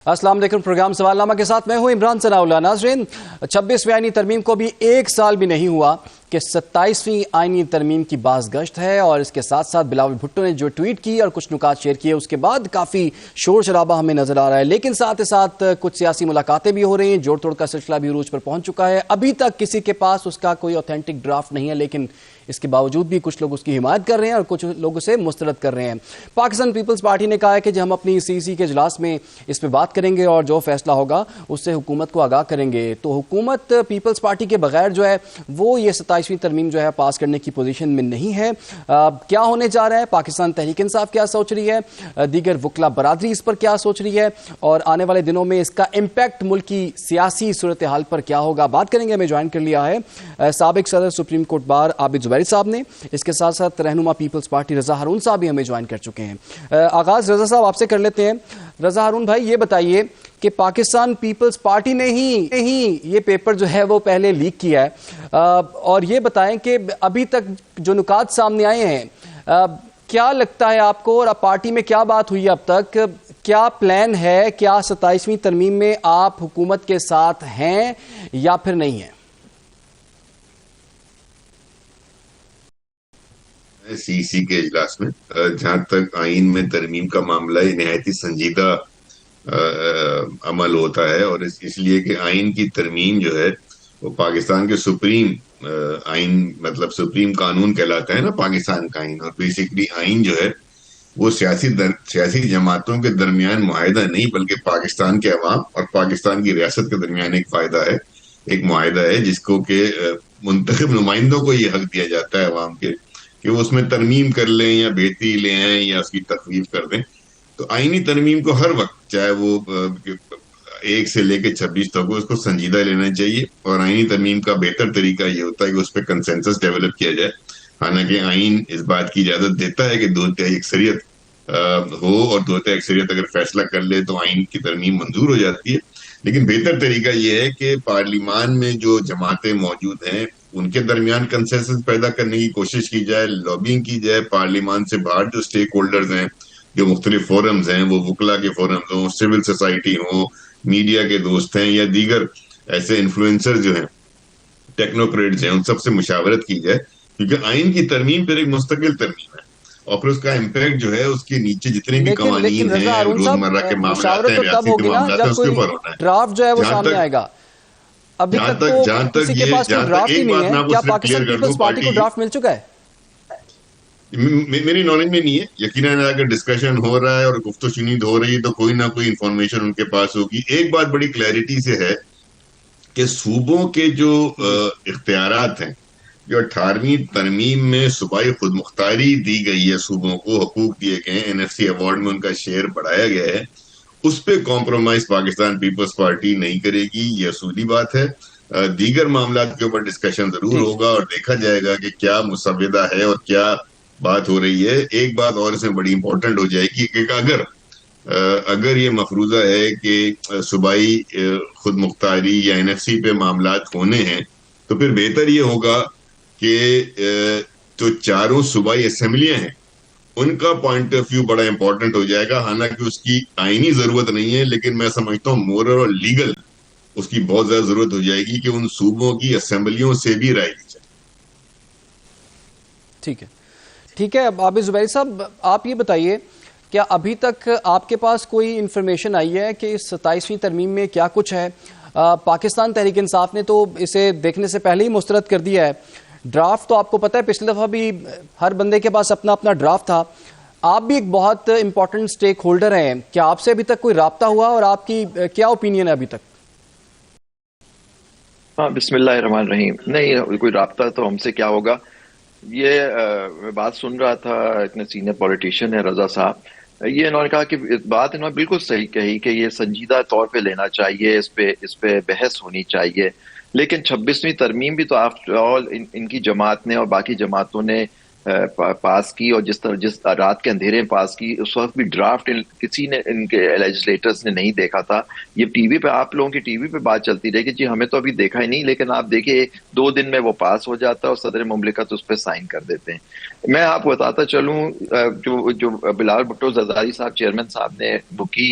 अस्सलाम वालेकुम। प्रोग्राम सवालनामा के साथ मैं हूं इमरान सनाउल्लाह। नाज़रीन, 26वीं आईनी तरमीम को भी एक साल भी नहीं हुआ कि 27वीं आईनी तरमीम की बाज़गश्त है और इसके साथ साथ बिलावल भुट्टो ने जो ट्वीट की और कुछ नुकात शेयर किए उसके बाद काफ़ी शोर शराबा हमें नजर आ रहा है। लेकिन साथ ही साथ कुछ सियासी मुलाकातें भी हो रही हैं, जोड़ तोड़ का सिलसिला भी उरूज पर पहुंच चुका है। अभी तक किसी के पास उसका कोई ऑथेंटिक ड्राफ्ट नहीं है, लेकिन इसके बावजूद भी कुछ लोग उसकी हिमायत कर रहे हैं और कुछ लोग उसे मुस्तरद कर रहे हैं। पाकिस्तान पीपल्स पार्टी ने कहा है कि जब हम अपनी सीसी के इजलास में इस पर बात करेंगे और जो फैसला होगा उससे हुकूमत को आगाह करेंगे। तो हुकूमत पीपल्स पार्टी के बगैर जो है वो ये 27वीं तरमीम जो है पास करने की पोजीशन में नहीं है। क्या होने जा रहा है, पाकिस्तान तहरीक इंसाफ क्या सोच रही है, दीगर वकला बरादरी इस पर क्या सोच रही है और आने वाले दिनों में इसका इम्पैक्ट मुल्क की सियासी सूरत हाल पर क्या होगा, बात करेंगे। हमें ज्वाइन कर लिया है साबिक सदर supreme court bar Abid Zubairi साहब ने, इसके साथ साथ रहनुमा पीपल्स पार्टी रजा हारून साहब भी हमें ज्वाइन कर चुके हैं। आगाज रजा साहब आपसे कर लेते हैं। रजा हारून भाई, ये बताइए कि पाकिस्तान पीपल्स पार्टी ने ही ये पेपर जो है वो पहले लीक किया है और ये बताएं कि अभी तक जो नुकात सामने आए हैं, क्या लगता है आपको और पार्टी में क्या बात हुई अब तक, क्या प्लान है, क्या 27वीं तरमीम में आप हुकूमत के साथ हैं या फिर नहीं है? सीसी के इजलास में जहां तक आइन में तरमीम का मामला है, नहायत ही संजीदा अमल होता है और इसलिए कि आइन की तरमीम जो है वो पाकिस्तान के सुप्रीम आइन मतलब सुप्रीम कानून कहलाता है ना पाकिस्तान का आइन। और बेसिकली आइन जो है वो सियासी जमातों के दरमियान मुआहिदा नहीं बल्कि पाकिस्तान के अवाम और पाकिस्तान की रियासत के दरमियान एक फायदा है, एक मुआहिदा है जिसको के मुंतखब नुमाइंदों को ये हक दिया जाता है अवाम के कि वो उसमें तरमीम कर लें या बेहतरी ले आए या उसकी तखफीफ कर दें। तो आईनी तरमीम को हर वक्त चाहे वो 1 से लेकर 26 तक हो उसको संजीदा लेना चाहिए और आईनी तरमीम का बेहतर तरीका ये होता है कि उस पर कंसेंसस डेवलप किया जाए। हालांकि आइन इस बात की इजाजत देता है कि 2/3 अक्सरियत हो और 2/3 अक्सरियत अगर फैसला कर ले तो आइन की तरमीम मंजूर हो जाती है। लेकिन बेहतर तरीका यह है कि पार्लियामान में जो जमातें मौजूद हैं उनके दरमियान कंसेंसस पैदा करने की कोशिश की जाए, लॉबिंग की जाए। पार्लियामान से बाहर जो स्टेक होल्डर्स हैं, जो मुख्तलिफ फोरम्स हैं, वो वकला के फोरम्स हों, सिविल सोसाइटी हो, मीडिया के दोस्त हैं या दीगर ऐसे इन्फ्लुएंसर जो हैं, टेक्नोक्रेट्स हैं, उन सबसे मुशावरत की जाए क्योंकि आइन की तरमीम फिर एक मुस्तकिल तरमीम है और फिर उसका इम्पैक्ट जो है उसके नीचे जितने भी कवानीन हैं, रोजमर्रा के मामलात हैं, रियासती के मामलात हैं, उसके ऊपर होना है। ड्राफ्ट जो है वो सामने आएगा। अभी तक तो किसी के पास कोई ड्राफ्ट ही नहीं है। क्या पाकिस्तान पीपल्स पार्टी को ड्राफ्ट मिल चुका है? मेरी नॉलेज में नहीं है। यकीनन अगर डिस्कशन हो रहा है और गुफ्तगू हो रही है तो कोई ना कोई इंफॉर्मेशन उनके पास होगी। एक बात बड़ी क्लैरिटी से है कि सूबों के जो इख्तियारात हैं, जो 18वीं तरमीम में सूबाई खुद मुख्तारी दी गई है, सूबों को हकूक दिए गए हैं, एनएफसी अवार्ड में उनका शेयर बढ़ाया गया है, उस पर कॉम्प्रोमाइज पाकिस्तान पीपल्स पार्टी नहीं करेगी। ये असूली बात है। दीगर मामलात के ऊपर डिस्कशन जरूर होगा और देखा जाएगा कि क्या मुसव्वदा है और क्या बात हो रही है। एक बात और इसमें बड़ी इंपॉर्टेंट हो जाएगी कि अगर ये मफरूजा है कि सूबाई खुद मुख्तारी या एनएफसी पे मामलात होने हैं तो फिर बेहतर ये होगा कि जो चारों सूबाई असेंबलियां हैं उनका पॉइंट ऑफ व्यू बड़ा इंपॉर्टेंट हो जाएगा। हालांकि उसकी आईनी जरूरत नहीं है, लेकिन मैं समझता हूँ मोरल और लीगल उसकी बहुत ज्यादा जरूरत हो जाएगी कि उन सूबों की असेंबलियों से भी राय ली जाए। ठीक है, ठीक है। आबिद जुबैरी साहब, आप ये बताइए, क्या अभी तक आपके पास कोई इंफॉर्मेशन आई है कि इस 27वीं तरमीम में क्या कुछ है? पाकिस्तान तहरीक इंसाफ ने तो इसे देखने से पहले ही मुस्तरद कर दिया है। ड्राफ्ट तो आपको पता है, पिछली दफा भी हर बंदे के पास अपना अपना ड्राफ्ट था। आप भी एक बहुत इंपॉर्टेंट स्टेक होल्डर हैं, क्या आपसे अभी तक कोई राब्ता हुआ और आपकी क्या ओपिनियन है अभी तक? हाँ, बिस्मिल्लाहिर्रहमानिर्रहीम। नहीं, कोई राब्ता तो हमसे क्या होगा। ये मैं बात सुन रहा था, इतने सीनियर पॉलिटिशियन है रजा साहब, ये इन्होंने कहा कि बात इन्होंने बिल्कुल सही कही कि ये संजीदा तौर पे लेना चाहिए, इस पे बहस होनी चाहिए। लेकिन 26वीं तरमीम भी तो आफ्टर ऑल इनकी जमात ने और बाकी जमातों ने पास की, और जिस रात के अंधेरे में पास की, उस वक्त भी ड्राफ्ट किसी ने, इनके लेजिस्लेटर्स ने नहीं देखा था। ये टीवी पे, आप लोगों की टीवी पे बात चलती रही कि जी हमें तो अभी देखा ही नहीं, लेकिन आप देखिए 2 दिन में वो पास हो जाता है और सदर मुमलिकत उस पर साइन कर देते हैं। मैं आपको बताता चलूं, जो बिलावल भुट्टो जरदारी साहब, चेयरमैन साहब ने वो की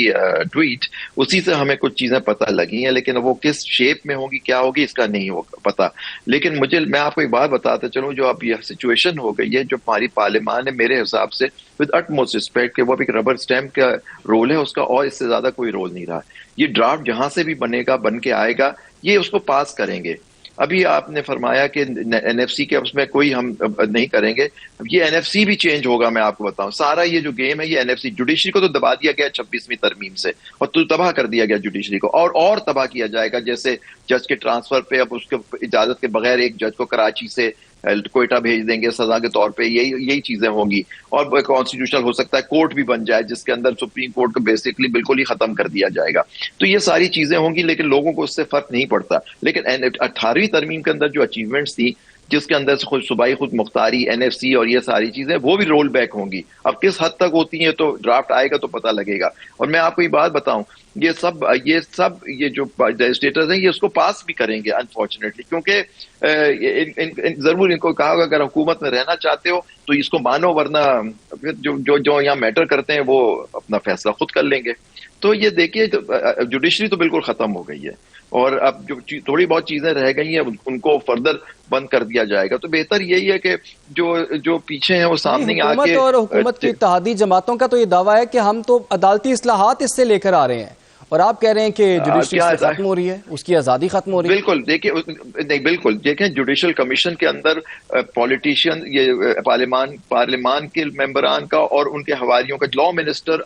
ट्वीट, उसी से हमें कुछ चीजें पता लगी हैं, लेकिन वो किस शेप में होगी, क्या होगी, इसका नहीं पता। लेकिन मैं आपको एक बात बताता चलूं, जो अब यह सिचुएशन हो गई है, जो हमारी पार्लियामान है, मेरे हिसाब से विद अटमोस्ट रिस्पेक्ट के वो एक रबर स्टैम्प का रोल है उसका, और इससे ज्यादा कोई रोल नहीं रहा। ये ड्राफ्ट जहां से भी बनेगा, बन के आएगा, ये उसको पास करेंगे। अभी आपने फरमाया कि एनएफसी के उसमें कोई हम नहीं करेंगे, ये एनएफसी भी चेंज होगा। मैं आपको बताऊं, सारा ये जो गेम है, ये एनएफसी, जुडिशरी को तो दबा दिया गया 26वीं तरमीम से, और तो तबाह कर दिया गया जुडिशरी को, और तबाह किया जाएगा। जैसे जज के ट्रांसफर पे अब उसके इजाजत के बगैर एक जज को कराची से कोयटा भेज देंगे सजा के तौर पे, यही चीजें होंगी। और कॉन्स्टिट्यूशनल हो सकता है कोर्ट भी बन जाए, जिसके अंदर सुप्रीम कोर्ट को बेसिकली बिल्कुल ही खत्म कर दिया जाएगा। तो ये सारी चीजें होंगी, लेकिन लोगों को उससे फर्क नहीं पड़ता। लेकिन 18वीं तरमीम के अंदर जो अचीवमेंट्स थी, जिसके अंदर से खुद सूबाई खुद मुख्तारी, एनएफसी और ये सारी चीजें, वो भी रोल बैक होंगी। अब किस हद तक होती हैं, तो ड्राफ्ट आएगा तो पता लगेगा। और मैं आपको ये बात बताऊं, ये जो लेजिस्लेटर्स हैं, ये उसको पास भी करेंगे अनफॉर्चुनेटली, क्योंकि जरूर इनको कहा होगा अगर हुकूमत में रहना चाहते हो तो इसको मानो, वरना फिर जो यहाँ मैटर करते हैं वो अपना फैसला खुद कर लेंगे। तो ये देखिए, जुडिशरी तो बिल्कुल खत्म हो गई है, और अब जो थोड़ी बहुत चीजें रह गई हैं उनको फर्दर बंद कर दिया जाएगा। तो बेहतर यही है कि जो पीछे हैं वो सामने आके, और हुकूमत की इत्तेहादी जमातों का तो ये दावा है कि हम तो अदालती इस्लाहात इससे लेकर आ रहे हैं, और आप कह रहे हैं कि जुडिशरी खत्म हो रही है, उसकी आजादी खत्म हो रही है। बिल्कुल बिल्कुल देखें, जुडिशल कमीशन के अंदर पॉलिटिशियन, ये पार्लियामान के मेंबरान का और उनके हवारियों का, लॉ मिनिस्टर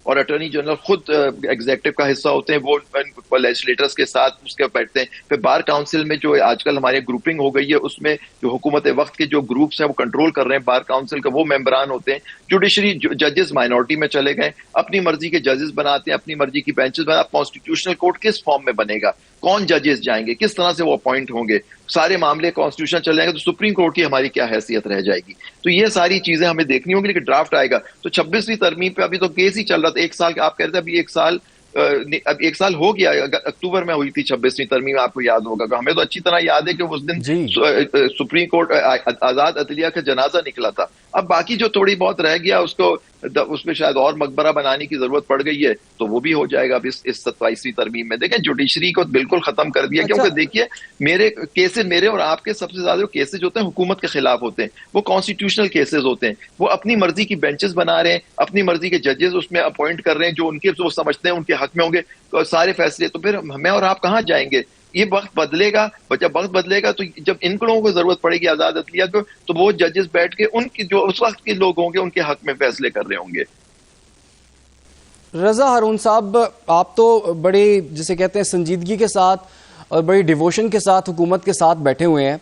और अटॉर्नी जनरल खुद एग्जीक्यूटिव का हिस्सा होते हैं, वो लेजिस्लेटर्स के साथ उसके बैठते हैं। फिर बार काउंसिल में जो आजकल हमारी ग्रुपिंग हो गई है, उसमें जो हुकूमत वक्त के जो ग्रुप्स हैं वो कंट्रोल कर रहे हैं बार काउंसिल का, वो मेंबरान होते हैं। जुडिशरी जजेस माइनॉरिटी में चले गए, अपनी मर्जी के जजेस बनाते हैं, अपनी मर्जी की बेंचेस बना। कॉन्स्टिट्यूशनल कोर्ट किस फॉर्म में बनेगा, कौन जजेस जाएंगे, किस तरह से वो अपॉइंट होंगे, सारे मामले कॉन्स्टिट्यूशन चल जाएंगे, तो सुप्रीम कोर्ट की हमारी क्या हैसियत रह जाएगी। तो ये सारी चीजें हमें देखनी होंगी। लेकिन ड्राफ्ट आएगा तो 26वीं तरमीम पे अभी तो केस ही चल रहा था, 1 साल आप कहते थे, अभी 1 साल, अब 1 साल हो गया। अक्टूबर में हुई थी 26वीं तरमीम, आपको याद होगा। हमें तो अच्छी तरह याद है कि उस दिन सुप्रीम कोर्ट आजाद अदलिया का जनाजा निकला था। अब बाकी जो थोड़ी बहुत रह गया, उसमें शायद और मकबरा बनाने की जरूरत पड़ गई है, तो वो भी हो जाएगा अब इस 27वीं तरमीम में। देखें, जुडिशरी को बिल्कुल खत्म कर दिया। क्योंकि देखिए, मेरे और आपके सबसे ज्यादा जो केसेस होते हैं हुकूमत के खिलाफ होते हैं, वो कॉन्स्टिट्यूशनल केसेस होते हैं। वो अपनी मर्जी की बेंचेस बना रहे हैं, अपनी मर्जी के जजेस उसमें अपॉइंट कर रहे हैं, जो समझते हैं उनके हक में होंगे तो सारे फैसले। तो फिर हमें और आप कहाँ जाएंगे? ये वक्त बदलेगा, जब वक्त बदलेगा तो जब इन लोगों को जरूरत पड़ेगी आजाद अदलिया को, तो वो जजेस बैठ के उनकी जो उस वक्त के लोग होंगे उनके हक में फैसले कर रहे होंगे। रजा हारून साहब, आप तो बड़ी, जिसे कहते हैं, संजीदगी के साथ और बड़ी डिवोशन के साथ हुकूमत के साथ बैठे हुए हैं,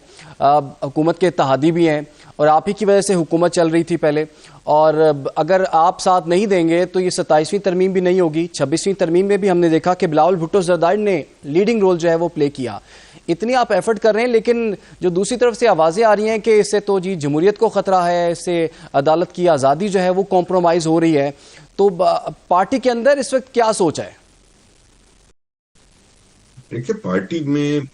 हुकूमत के इत्तेहादी भी हैं, और आप ही की वजह से हुकूमत चल रही थी पहले, और अगर आप साथ नहीं देंगे तो ये 27वीं तरमीम भी नहीं होगी। 26वीं तरमीम में भी हमने देखा कि बिलावल भुट्टो जरदारी ने लीडिंग रोल जो है वो प्ले किया। इतनी आप एफर्ट कर रहे हैं, लेकिन जो दूसरी तरफ से आवाज़ें आ रही हैं कि इससे तो जी जमहूरियत को खतरा है, इससे अदालत की आज़ादी जो है वो कॉम्प्रोमाइज़ हो रही है, तो पार्टी के अंदर इस वक्त क्या सोच है? देखिए, पार्टी में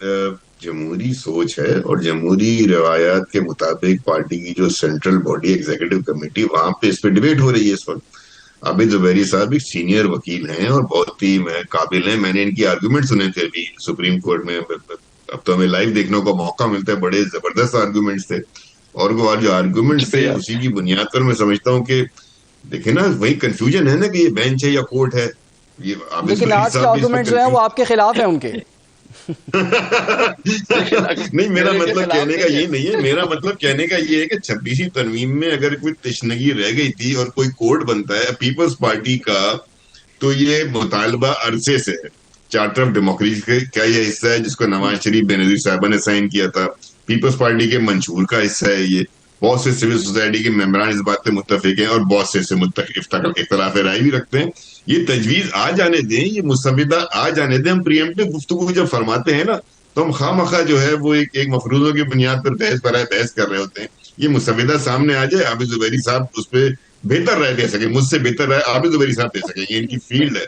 जमहूरी सोच है, और जमहूरी रवायात के मुताबिक पार्टी की जो सेंट्रल बॉडी एग्जीक्यूटिव कमेटी, वहां पे इस पे डिबेट हो रही है इस वक्त। आबिद जुबैरी साहब एक सीनियर वकील हैं और बहुत ही काबिल हैं। मैंने इनकी आर्गुमेंट सुने थे अभी सुप्रीम कोर्ट में, अब तो हमें लाइव देखने का मौका मिलता है। बड़े जबरदस्त आर्गुमेंट्स थे, और वो जो आर्गुमेंट्स थे उसी की बुनियाद पर मैं समझता हूँ कि देखे ना, वही कंफ्यूजन है ना कि ये बेंच है या कोर्ट है। ये लेकिन आज के आर्गुमेंट जो है वो आपके खिलाफ है उनके। नहीं, मेरा मतलब कहने का ये नहीं है। मेरा मतलब कहने का ये है कि 26वीं तरमीम में अगर कोई तशनगी रह गई थी और कोई कोर्ट बनता है पीपल्स पार्टी का, तो ये मुतालबा अरसे से है। चार्टर ऑफ डेमोक्रेसी का ये हिस्सा है जिसको नवाज शरीफ बेनजीर साहबा ने साइन किया था। पीपल्स पार्टी के मंशूर का हिस्सा है ये। बहुत से सिविल सोसाइटी के मेंबरान इस बात पे मुत्तफिक हैं, और बहुत से इख्तलाफ राय भी रखते हैं। ये तजवीज आ जाने दें, ये मुसविदा आ जाने दें। हम प्रीएम्प्टिव गुफ्तगू जब फरमाते हैं ना, तो हम खामखा जो है वो एक मफरूजों की बुनियाद पर बहस कर रहे होते हैं। ये मुसविदा सामने आ जाए, आबिद जुबैरी साहब उस पर बेहतर राय दे सके, मुझसे बेहतर राय आबिद जुबैरी साहब दे सके, ये इनकी फील्ड है।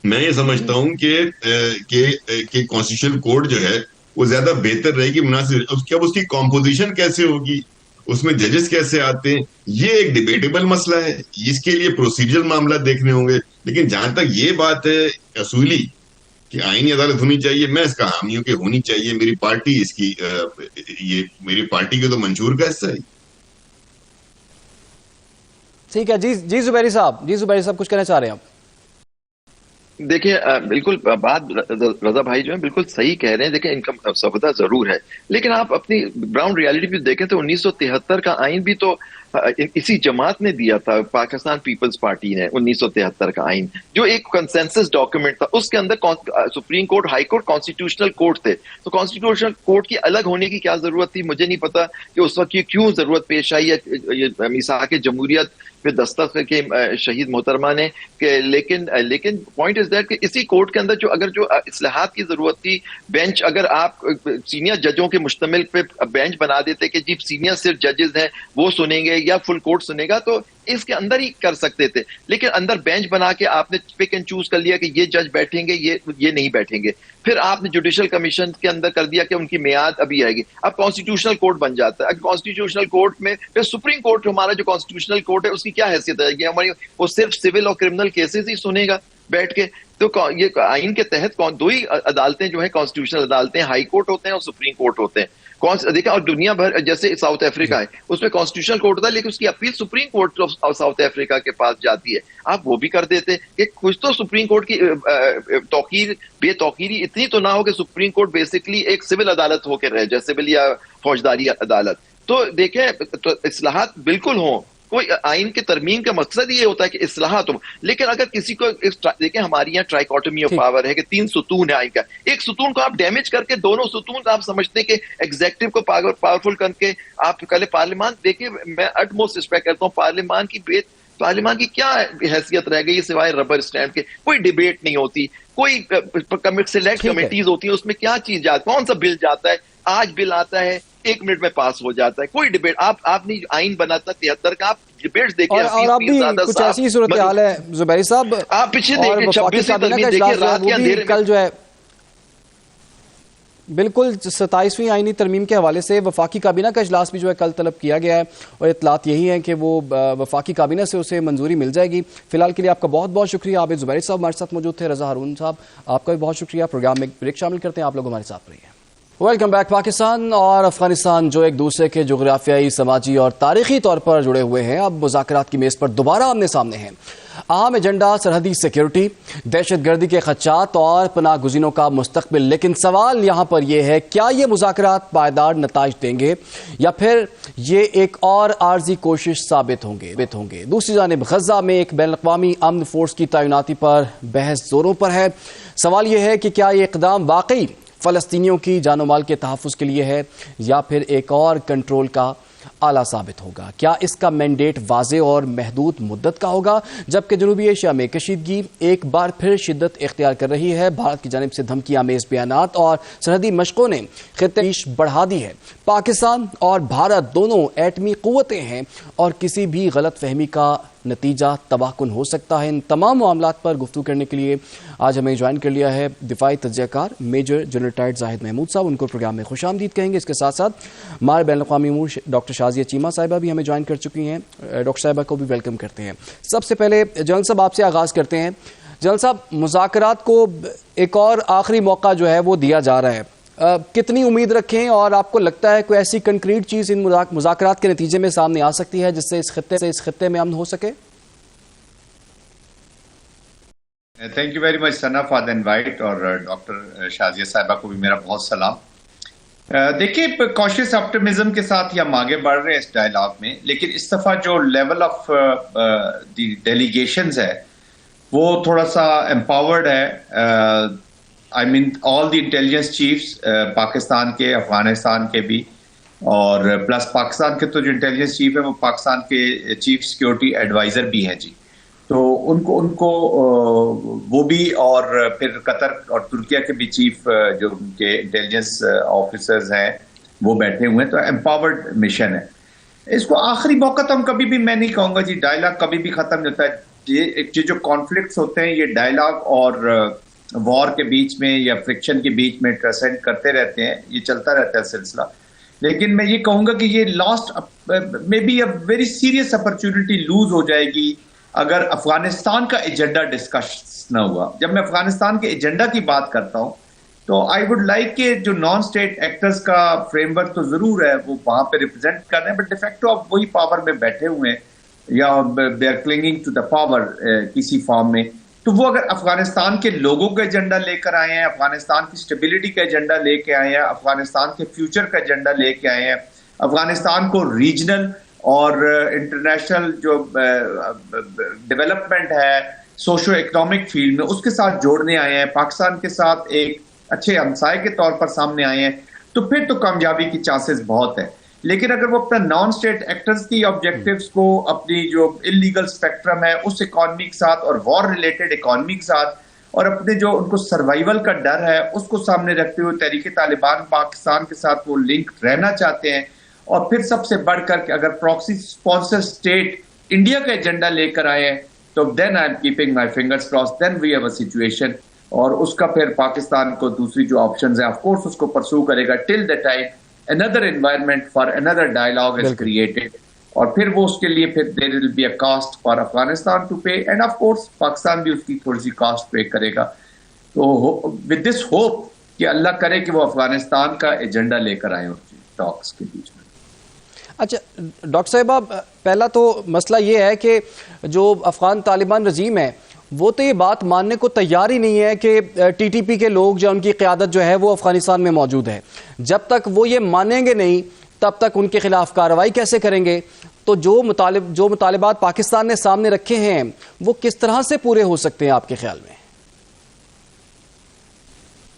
मैं ये समझता हूँ कि कॉन्स्टिट्यूशन कोड जो है वो ज्यादा बेहतर रहेगी, मुनासिब। उसके अब उसकी कॉम्पोजिशन कैसे होगी, उसमें जजेस कैसे आते हैं, ये एक डिबेटेबल मसला है, इसके लिए प्रोसीजरल मामला देखने होंगे। लेकिन जहां तक ये बात है असूली कि आईनी अदालत होनी चाहिए, मैं इसका हामी हूं कि होनी चाहिए। मेरी पार्टी इसकी ये मेरी पार्टी के तो मंशूर का हिस्सा है। ठीक है जी, जी जुबैरी साहब कुछ कहना चाह रहे हैं आप? देखिए बिल्कुल बात रजा भाई जो है बिल्कुल सही कह रहे हैं। देखिए इनका सवदा जरूर है, लेकिन आप अपनी ग्राउंड रियलिटी भी देखें तो 1973 का आइन भी तो इसी जमात ने दिया था, पाकिस्तान पीपल्स पार्टी ने 1973 का आइन, जो एक कंसेंसस डॉक्यूमेंट था। उसके अंदर supreme court, high court, constitutional court थे। तो कॉन्स्टिट्यूशनल कोर्ट की अलग होने की क्या जरूरत थी, मुझे नहीं पता कि उस वक्त ये क्यों जरूरत पेश आई है मिसाक जमहूरियत पे दस्तखत के शहीद मोहतरमा ने लेकिन पॉइंट इज दैट कि इसी कोर्ट के अंदर जो इस्लाहात की जरूरत थी, बेंच अगर आप सीनियर जजों के मुश्तमिल पे बेंच बना देते कि जी सीनियर सिर्फ जजेस हैं वो सुनेंगे या फुल कोर्ट सुनेगा, तो इसके अंदर ही कर सकते थे। लेकिन अंदर बेंच बना के आपने पिक एंड चूज कर लिया कि ये जज बैठेंगे, ये नहीं बैठेंगे। फिर आपने जुडिशल कमीशन के अंदर कर दिया कि उनकी मियाद अभी आएगी। अब कॉन्स्टिट्यूशनल कोर्ट बन जाता है। कॉन्स्टिट्यूशनल कोर्ट में फिर सुप्रीम कोर्ट, हमारा जो कॉन्स्टिट्यूशनल कोर्ट है, उसकी क्या हैसियत है? हमारी वो सिर्फ सिविल और क्रिमिनल केसेस ही सुनेगा बैठ के। तो ये आइन के तहत दो ही अदालतें जो है कॉन्स्टिट्यूशनल अदालतें, हाई कोर्ट होते हैं और सुप्रीम कोर्ट होते हैं। देखा, और दुनिया भर जैसे साउथ अफ्रीका है उसमें कॉन्स्टिट्यूशनल कोर्ट होता है, लेकिन उसकी appeal supreme court of south Africa के पास जाती है। आप वो भी कर देते कि कुछ तो सुप्रीम कोर्ट की तौकीर बेतौकीरी इतनी तो ना हो कि सुप्रीम कोर्ट बेसिकली एक सिविल अदालत होकर रह जाए, सिविल या फौजदारी अदालत। तो देखें, तो इस्लाहात बिल्कुल हों, कोई आइन के तरमीम का मकसद ये होता है कि इस्लाहात हो। लेकिन अगर किसी को देखें, हमारी यहाँ ट्राइकोटमी ऑफ पावर है कि 3 सुतून है आइन का, एक सुतून को आप डैमेज करके दोनों सुतून आप समझते हैं कि एग्जेक्टिव को पावरफुल करके आप कल पार्लियामान, देखिए मैं अटमोस्ट रिस्पेक्ट करता हूँ पार्लियामान की क्या हैसियत रह गई सिवाय रबर स्टैंड के? कोई डिबेट नहीं होती, कोई सिलेक्ट कमेटीज होती है, उसमें क्या चीज जाती, कौन सा बिल जाता है, आज बिल आता है 1 मिनट में पास हो जाता है, कोई डिबेट। आपने आइन बनाता 73 का, आप डिबेट्स देखिए और अब भी कुछ ऐसी सूरत हाल है जुबैरी साहब, आप पीछे देखिए 26 देखिए रात के अंधेरे कल जो है बिल्कुल 27वीं आईनी तरमीम के हवाले से वफाकी काबीना का इजलास भी जो है कल तलब किया गया है और इतलात यही है कि वो वफाकी काबीना से उसे मंजूरी मिल जाएगी। फिलहाल के लिए आपका बहुत बहुत शुक्रिया। आबिद जुबैरी साहब हमारे साथ मौजूद थे, रजा हारून साहब आपका भी बहुत शुक्रिया। प्रोग्राम में ब्रेक शामिल करते हैं, आप लोग हमारे साथ रहिए। Welcome back. पाकिस्तान और अफगानिस्तान जो एक दूसरे के जोग्राफियाई, समाजी और तारीखी तौर पर जुड़े हुए हैं, अब मुज़ाकरात की मेज़ पर दोबारा आमने सामने हैं। अहम एजेंडा सरहदी सिक्योरिटी, दहशतगर्दी के खदशात और पनाह गुज़ीनों का मुस्तकबिल। लेकिन सवाल यहाँ पर यह है, क्या ये मुज़ाकरात पायदार नताइज देंगे या फिर ये एक और आर्जी कोशिश साबित होंगे। दूसरी जानिब गजा में एक बैनुल-अक़वामी अमन फोर्स की तैनाती पर बहस जोरों पर है। सवाल यह है कि क्या ये इक़दाम वाकई फ़लस्तीनियों की जानो माल के तहफ़्फ़ुज़ के लिए है या फिर एक और कंट्रोल का आला साबित होगा। क्या इसका मैंडेट वाज़े और महदूद मुद्दत का होगा, जबकि जनूबी एशिया में कशीदगी एक बार फिर शिद्दत इख्तियार कर रही है। भारत की जानिब से धमकी आमेज़ बयानात और सरहदी मशकों ने खित्ते बढ़ा दी है। पाकिस्तान और भारत दोनों एटमी क़ुव्वतें हैं और किसी भी गलत फहमी का नतीजा तबाहकुन हो सकता है। इन तमाम मामलात पर गुफ्तगू करने के लिए आज हमें ज्वाइन कर लिया है दिफाई तज्ज़ियाकार major general retired Zahid Mahmood साहब। उनको प्रोग्राम में खुशामदीद कहेंगे। इसके साथ साथ हमारे बैनुल-अक़वामी अमूर डॉक्टर शाज़िया चीमा साहिबा भी हमें ज्वाइन कर चुकी हैं। डॉक्टर साहिबा को भी वेलकम करते हैं। सबसे पहले जनरल साहब आपसे आगाज़ करते हैं। जनरल साहब, मुज़ाकरात को एक और आखिरी मौका जो है वो दिया जा रहा है, कितनी उम्मीद रखें और आपको लगता है कोई ऐसी कंक्रीट चीज़ इन मुज़ाकरात के नतीजे में सामने आ सकती है जिससे इस खित्ते में अमन हो सके? Thank you very much Sana for the invite और डॉक्टर शाज़िया साहिबा को भी मेरा बहुत सलाम। देखिए, कॉशियस ऑप्टिमिज्म के साथ हम आगे बढ़ रहे हैं इस डायलॉग में, लेकिन इस दफ़ा जो लेवल ऑफ द डेलीगेशंस है वो थोड़ा सा एम्पावर्ड है। I mean all the intelligence chiefs, Pakistan के, अफगानिस्तान के भी, और प्लस पाकिस्तान के तो जो इंटेलिजेंस चीफ है वो पाकिस्तान के चीफ सिक्योरिटी एडवाइज़र भी हैं जी। तो उनको वो भी, और फिर कतर और तुर्किया के भी चीफ जो उनके इंटेलिजेंस ऑफिसर्स हैं वो बैठे हुए हैं। तो एम्पावर्ड मिशन है। इसको आखिरी मौका तो हम कभी भी, मैं नहीं कहूंगा जी डायलॉग कभी भी खत्म नहीं होता है। ये जो कॉन्फ्लिक्ट्स होते हैं ये डायलॉग और वॉर के बीच में या फ्रिक्शन के बीच में ट्रांसेंड करते रहते हैं, ये चलता रहता है सिलसिला। लेकिन मैं ये कहूंगा कि ये lost may be a very serious opportunity lose हो जाएगी अगर अफगानिस्तान का एजेंडा डिस्कस ना हुआ। जब मैं अफगानिस्तान के एजेंडा की बात करता हूं तो आई वुड लाइक के जो नॉन स्टेट एक्टर्स का फ्रेमवर्क तो जरूर है, वो वहां पे रिप्रेजेंट कर रहे हैं, बट डिफेक्टो अब वही पावर में बैठे हुए हैं या they are clinging to the power किसी फॉर्म में। तो वो अगर अफगानिस्तान के लोगों का एजेंडा लेकर आए हैं, अफगानिस्तान की स्टेबिलिटी का एजेंडा लेके आए हैं, अफगानिस्तान के फ्यूचर का एजेंडा लेके आए हैं, अफगानिस्तान को रीजनल और इंटरनेशनल जो डेवलपमेंट है सोशो इकोनॉमिक फील्ड में उसके साथ जोड़ने आए हैं, पाकिस्तान के साथ एक अच्छे हमसाए के तौर पर सामने आए हैं, तो फिर तो कामयाबी की चांसेस बहुत है। लेकिन अगर वो अपना नॉन स्टेट एक्टर्स की ऑब्जेक्टिव्स को, अपनी जो इलीगल स्पेक्ट्रम है उस इकोनॉमी के साथ और वॉर रिलेटेड इकोनॉमी के साथ, और अपने जो उनको सर्वाइवल का डर है उसको सामने रखते हुए तहरीक तालिबान पाकिस्तान के साथ वो लिंक रहना चाहते हैं, और फिर सबसे बढ़कर के अगर प्रॉक्सी स्पॉन्सर स्टेट इंडिया का एजेंडा लेकर आए हैं, तो then I am keeping my fingers cross, then we have a situation. और उसका फिर पाकिस्तान को दूसरी जो ऑप्शंस है ऑफ कोर्स उसको परस्यू करेगा till the time another environment for another dialogue is created, और फिर वो उसके लिए फिर there will be a cost for Afghanistan to pay, and of course Pakistan भी उसकी थोड़ी सी कॉस्ट पे करेगा। तो विद दिस होप कि अल्लाह करे कि वो अफगानिस्तान का एजेंडा लेकर आए टॉक्स के बीच में। अच्छा डॉक्टर साहिबा, पहला तो मसला ये है कि जो अफगान तालिबान रजीम है वो तो ये बात मानने को तैयार ही नहीं है कि टीटीपी के लोग जो उनकी क़यादत जो है वो अफगानिस्तान में मौजूद है। जब तक वो ये मानेंगे नहीं तब तक उनके खिलाफ कार्रवाई कैसे करेंगे? तो जो मुतालिबात पाकिस्तान ने सामने रखे हैं वो किस तरह से पूरे हो सकते हैं आपके ख्याल में?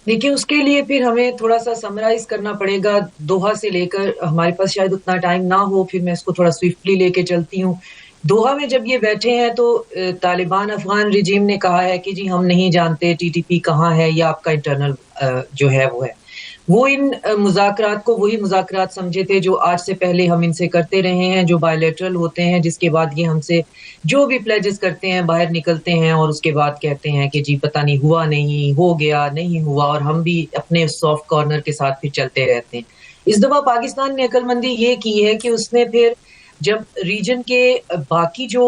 देखिए, उसके लिए फिर हमें थोड़ा सा समराइज करना पड़ेगा दोहा से लेकर, हमारे पास शायद उतना टाइम ना हो, फिर मैं इसको थोड़ा स्विफ्टली लेके चलती हूँ। दोहा में जब ये बैठे हैं तो तालिबान अफगान रिजीम ने कहा है कि जी हम नहीं जानते टीटीपी कहाँ है या आपका इंटरनल जो है वो है। वो इन मुज़ाकरात को वही मुज़ाकरात समझे थे जो आज से पहले हम इनसे करते रहे हैं, जो बायलैटरल होते हैं, जिसके बाद ये हमसे जो भी प्लेजेस करते हैं बाहर निकलते हैं और उसके बाद कहते हैं कि जी पता नहीं हुआ, नहीं हो गया, नहीं हुआ, और हम भी अपने सॉफ्ट कॉर्नर के साथ फिर चलते रहते हैं। इस दफा पाकिस्तान ने अक्लमंदी ये की है कि उसने फिर जब रीजन के बाकी जो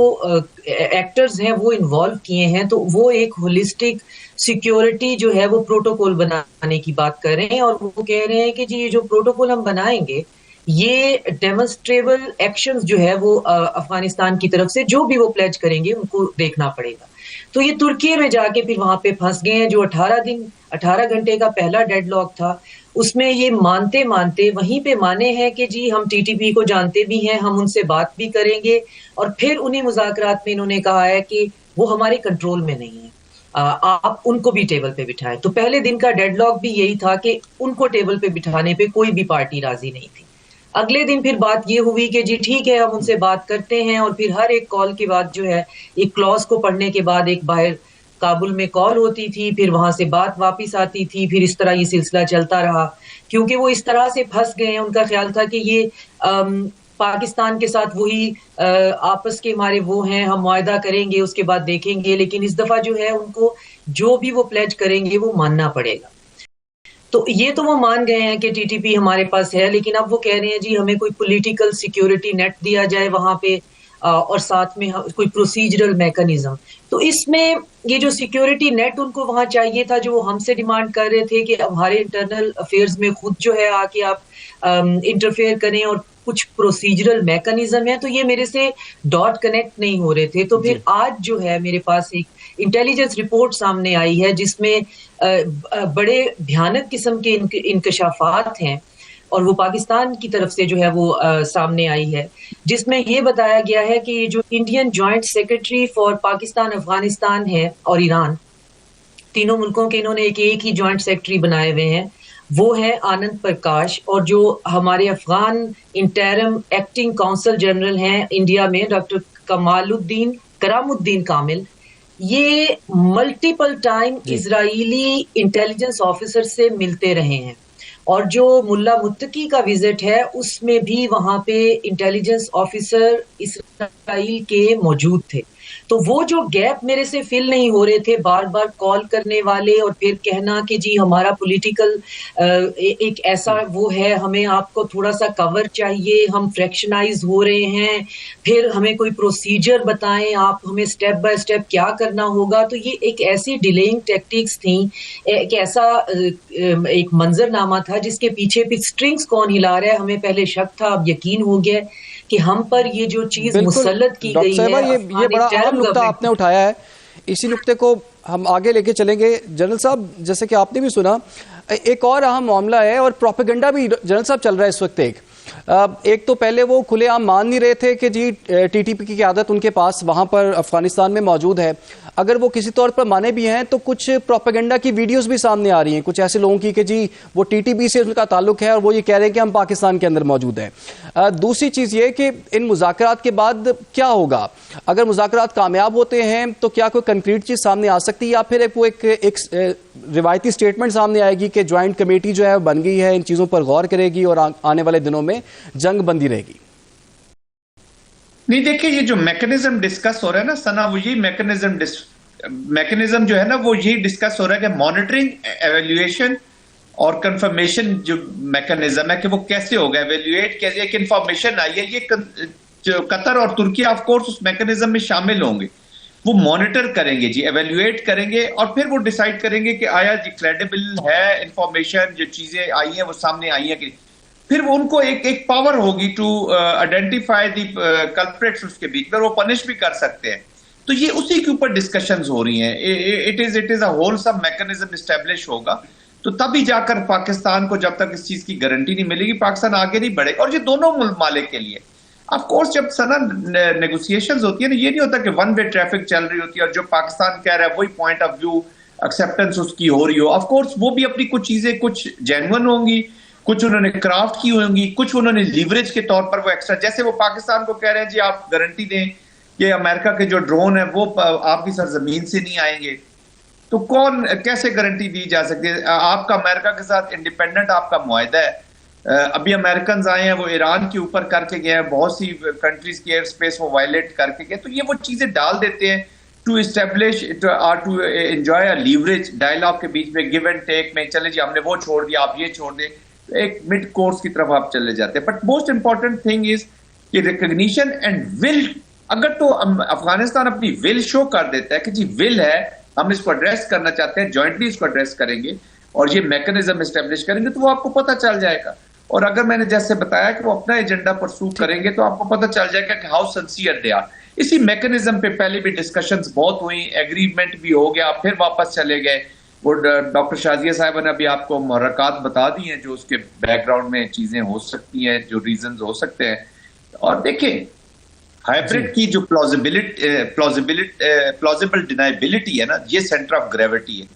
एक्टर्स हैं वो इन्वॉल्व किए हैं, तो वो एक होलिस्टिक सिक्योरिटी जो है वो प्रोटोकॉल बनाने की बात कर रहे हैं, और वो कह रहे हैं कि जी ये जो प्रोटोकॉल हम बनाएंगे ये डेमोन्स्ट्रेबल एक्शंस जो है वो अफगानिस्तान की तरफ से जो भी वो प्लेज करेंगे उनको देखना पड़ेगा। तो ये तुर्की में जाके फिर वहां पे फंस गए हैं। जो 18 घंटे का पहला डेडलॉक था उसमें ये मानते मानते वहीं पे माने हैं कि जी हम टीटीपी को जानते भी हैं, हम उनसे बात भी करेंगे, और फिर उन्हीं मुज़ाकरात में इन्होंने कहा है कि वो हमारे कंट्रोल में नहीं है, आप उनको भी टेबल पे बिठाएं। तो पहले दिन का डेडलॉक भी यही था कि उनको टेबल पे बिठाने पे कोई भी पार्टी राजी नहीं थी। अगले दिन फिर बात ये हुई कि जी ठीक है हम उनसे बात करते हैं, और फिर हर एक कॉल के बाद जो है एक क्लॉज को पढ़ने के बाद एक बाहर काबुल में कॉल होती थी, फिर वहां से बात वापस आती थी, फिर इस तरह ये सिलसिला चलता रहा। क्योंकि वो इस तरह से फंस गए हैं, उनका ख्याल था कि ये पाकिस्तान के साथ वही आपस के हमारे वो हैं, हम मुआहदा करेंगे उसके बाद देखेंगे, लेकिन इस दफा जो है उनको जो भी वो प्लेज करेंगे वो मानना पड़ेगा। तो ये तो वो मान गए हैं कि टीटीपी हमारे पास है, लेकिन अब वो कह रहे हैं जी हमें कोई पॉलिटिकल सिक्योरिटी नेट दिया जाए वहां पे, और साथ में कोई प्रोसीजरल मैकेनिज्म। तो इसमें ये जो सिक्योरिटी नेट उनको वहां चाहिए था, जो वो हमसे डिमांड कर रहे थे कि हमारे इंटरनल अफेयर्स में खुद जो है आके आप इंटरफेयर करें और कुछ प्रोसीजरल मैकेनिज्म है, तो ये मेरे से डॉट कनेक्ट नहीं हो रहे थे। तो फिर आज जो है मेरे पास एक इंटेलिजेंस रिपोर्ट सामने आई है जिसमें बड़े भयानक किस्म के इंकशाफात हैं, और वो पाकिस्तान की तरफ से जो है वो सामने आई है, जिसमें ये बताया गया है कि जो Indian joint secretary for Pakistan, Afghanistan है और ईरान, तीनों मुल्कों के इन्होंने एक ही जॉइंट सेक्रेटरी बनाए हुए हैं, वो है आनंद प्रकाश। और जो हमारे Afghan interim acting council general हैं इंडिया में, डॉक्टर करामुद्दीन कामिल, ये multiple time Israeli intelligence officer से मिलते रहे हैं, और जो मुल्ला मुत्तकी का विजिट है उसमें भी वहां पे इंटेलिजेंस ऑफिसर इसराइल के मौजूद थे। तो वो जो गैप मेरे से फिल नहीं हो रहे थे, बार बार कॉल करने वाले और फिर कहना कि जी हमारा पॉलिटिकल एक ऐसा वो है, हमें आपको थोड़ा सा कवर चाहिए, हम फ्रैक्शनाइज हो रहे हैं, फिर हमें कोई प्रोसीजर बताएं, आप हमें स्टेप बाय स्टेप क्या करना होगा। तो ये एक ऐसी डिलेइंग टैक्टिक्स थी, एक ऐसा एक मंजरनामा था जिसके पीछे फिर स्ट्रिंग्स कौन हिला रहा है, हमें पहले शक था, अब यकीन हो गया कि हम पर ये जो चीज मुसल्लत की गई है। ये बड़ा अहम नुक्ता आपने उठाया है, इसी नुक्ते को हम आगे लेके चलेंगे। जनरल साहब, जैसे कि आपने भी सुना, एक और अहम मामला है और प्रोपेगेंडा भी जनरल साहब चल रहा है इस वक्त। एक तो पहले वो खुलेआम मान नहीं रहे थे कि जी टीटीपी की क़यादत उनके पास वहां पर अफगानिस्तान में मौजूद है। अगर वो किसी तौर पर माने भी हैं तो कुछ प्रोपेगेंडा की वीडियोस भी सामने आ रही हैं कुछ ऐसे लोगों की कि जी वो टीटीपी से उनका ताल्लुक है और वो ये कह रहे हैं कि हम पाकिस्तान के अंदर मौजूद हैं। दूसरी चीज ये कि इन मुज़ाकरात के बाद क्या होगा, अगर मुज़ाकरात कामयाब होते हैं तो क्या कोई कंक्रीट चीज सामने आ सकती है या फिर एक रिवायती स्टेटमेंट सामने आएगी कि ज्वाइंट कमेटी जो है बन गई है, इन चीजों पर गौर करेगी और आने वाले दिनों में जंग बंदी रहेगी? नहीं, देखिए ये जो मैकेनिज्म डिस्कस हो रहा है ना सना, वो यही मैकेनिज्म जो है ना वो यही डिस्कस हो रहा है कि मॉनिटरिंग, एवेल्युएशन और कंफर्मेशन जो मैकेनिज्म है कि वो कैसे होगा, एवेल्युएट कैसे, एक इंफॉर्मेशन आई है, ये जो कतर और तुर्की ऑफ कोर्स उस मैकेनिज्म में शामिल होंगे, वो मॉनिटर करेंगे जी, एवेल्युएट करेंगे और फिर वो डिसाइड करेंगे कि आया जी क्रेडिबल है इंफॉर्मेशन, जो चीजें आई हैं वो सामने आई हैं कि फिर वो उनको एक पावर होगी टू आइडेंटिफाई दी कल्प्रिट्स, उसके बीच में वो पनिश भी कर सकते हैं। तो ये उसी के ऊपर डिस्कशंस हो रही हैं। It is a wholesome mechanism establish होगा, तो तभी जाकर पाकिस्तान को, जब तक इस चीज की गारंटी नहीं मिलेगी, पाकिस्तान आगे नहीं बढ़ेगा। और ये दोनों मालिक के लिए ऑफ कोर्स जब सना नेगोशिएशंस होती है ना, ये नहीं होता कि वन वे ट्रैफिक चल रही होती है और जो पाकिस्तान कह रहा है वही पॉइंट ऑफ व्यू एक्सेप्टेंस उसकी हो रही हो। ऑफ कोर्स वो भी अपनी कुछ चीजें कुछ जेन्युइन होंगी, कुछ उन्होंने क्राफ्ट की होंगी, कुछ उन्होंने लीवरेज के तौर पर वो एक्स्ट्रा, जैसे वो पाकिस्तान को कह रहे हैं जी आप गारंटी दें कि अमेरिका के जो ड्रोन है वो आपकी सरजमीन से नहीं आएंगे, तो कौन कैसे गारंटी दी जा सकती है? आपका अमेरिका के साथ इंडिपेंडेंट आपका मुआहदा है, अभी अमेरिकन आए हैं वो ईरान के ऊपर करके गए हैं, बहुत सी कंट्रीज की एयर स्पेस वो वायलेट करके गए, तो ये वो चीजें डाल देते हैं to establish to enjoy a leverage dialogue के बीच में, गिव एंड टेक में, चले जी हमने वो छोड़ दिया आप ये छोड़ दें, एक मिड कोर्स की तरफ आप चले जाते हैं। But most important thing is कि रिकग्निशन एंड विल, अगर तो अफगानिस्तान अपनी विल शो कर देता है कि जी विल है, हम इसको एड्रेस करना चाहते हैं, जॉइंटली इसको एड्रेस करेंगे और ये मैकेनिज्म एस्टेब्लिश करेंगे, तो वो आपको पता चल जाएगा। और अगर मैंने जैसे बताया कि वो अपना एजेंडा परसू करेंगे तो आपको पता चल जाएगा कि हाउ सिंसियर दे आर। इसी मैकेनिज्म पे पहले भी डिस्कशंस बहुत हुई, एग्रीमेंट भी हो गया, फिर वापस चले गए। वो डॉक्टर शाजिया साहिबा ने अभी आपको मुहर्रकात बता दी हैं जो उसके बैकग्राउंड में चीजें हो सकती हैं, जो रीजंस हो सकते हैं। और देखिए हाइब्रिड की जो प्लॉजिबल डिनाइबिलिटी है ना, ये सेंटर ऑफ ग्रेविटी है।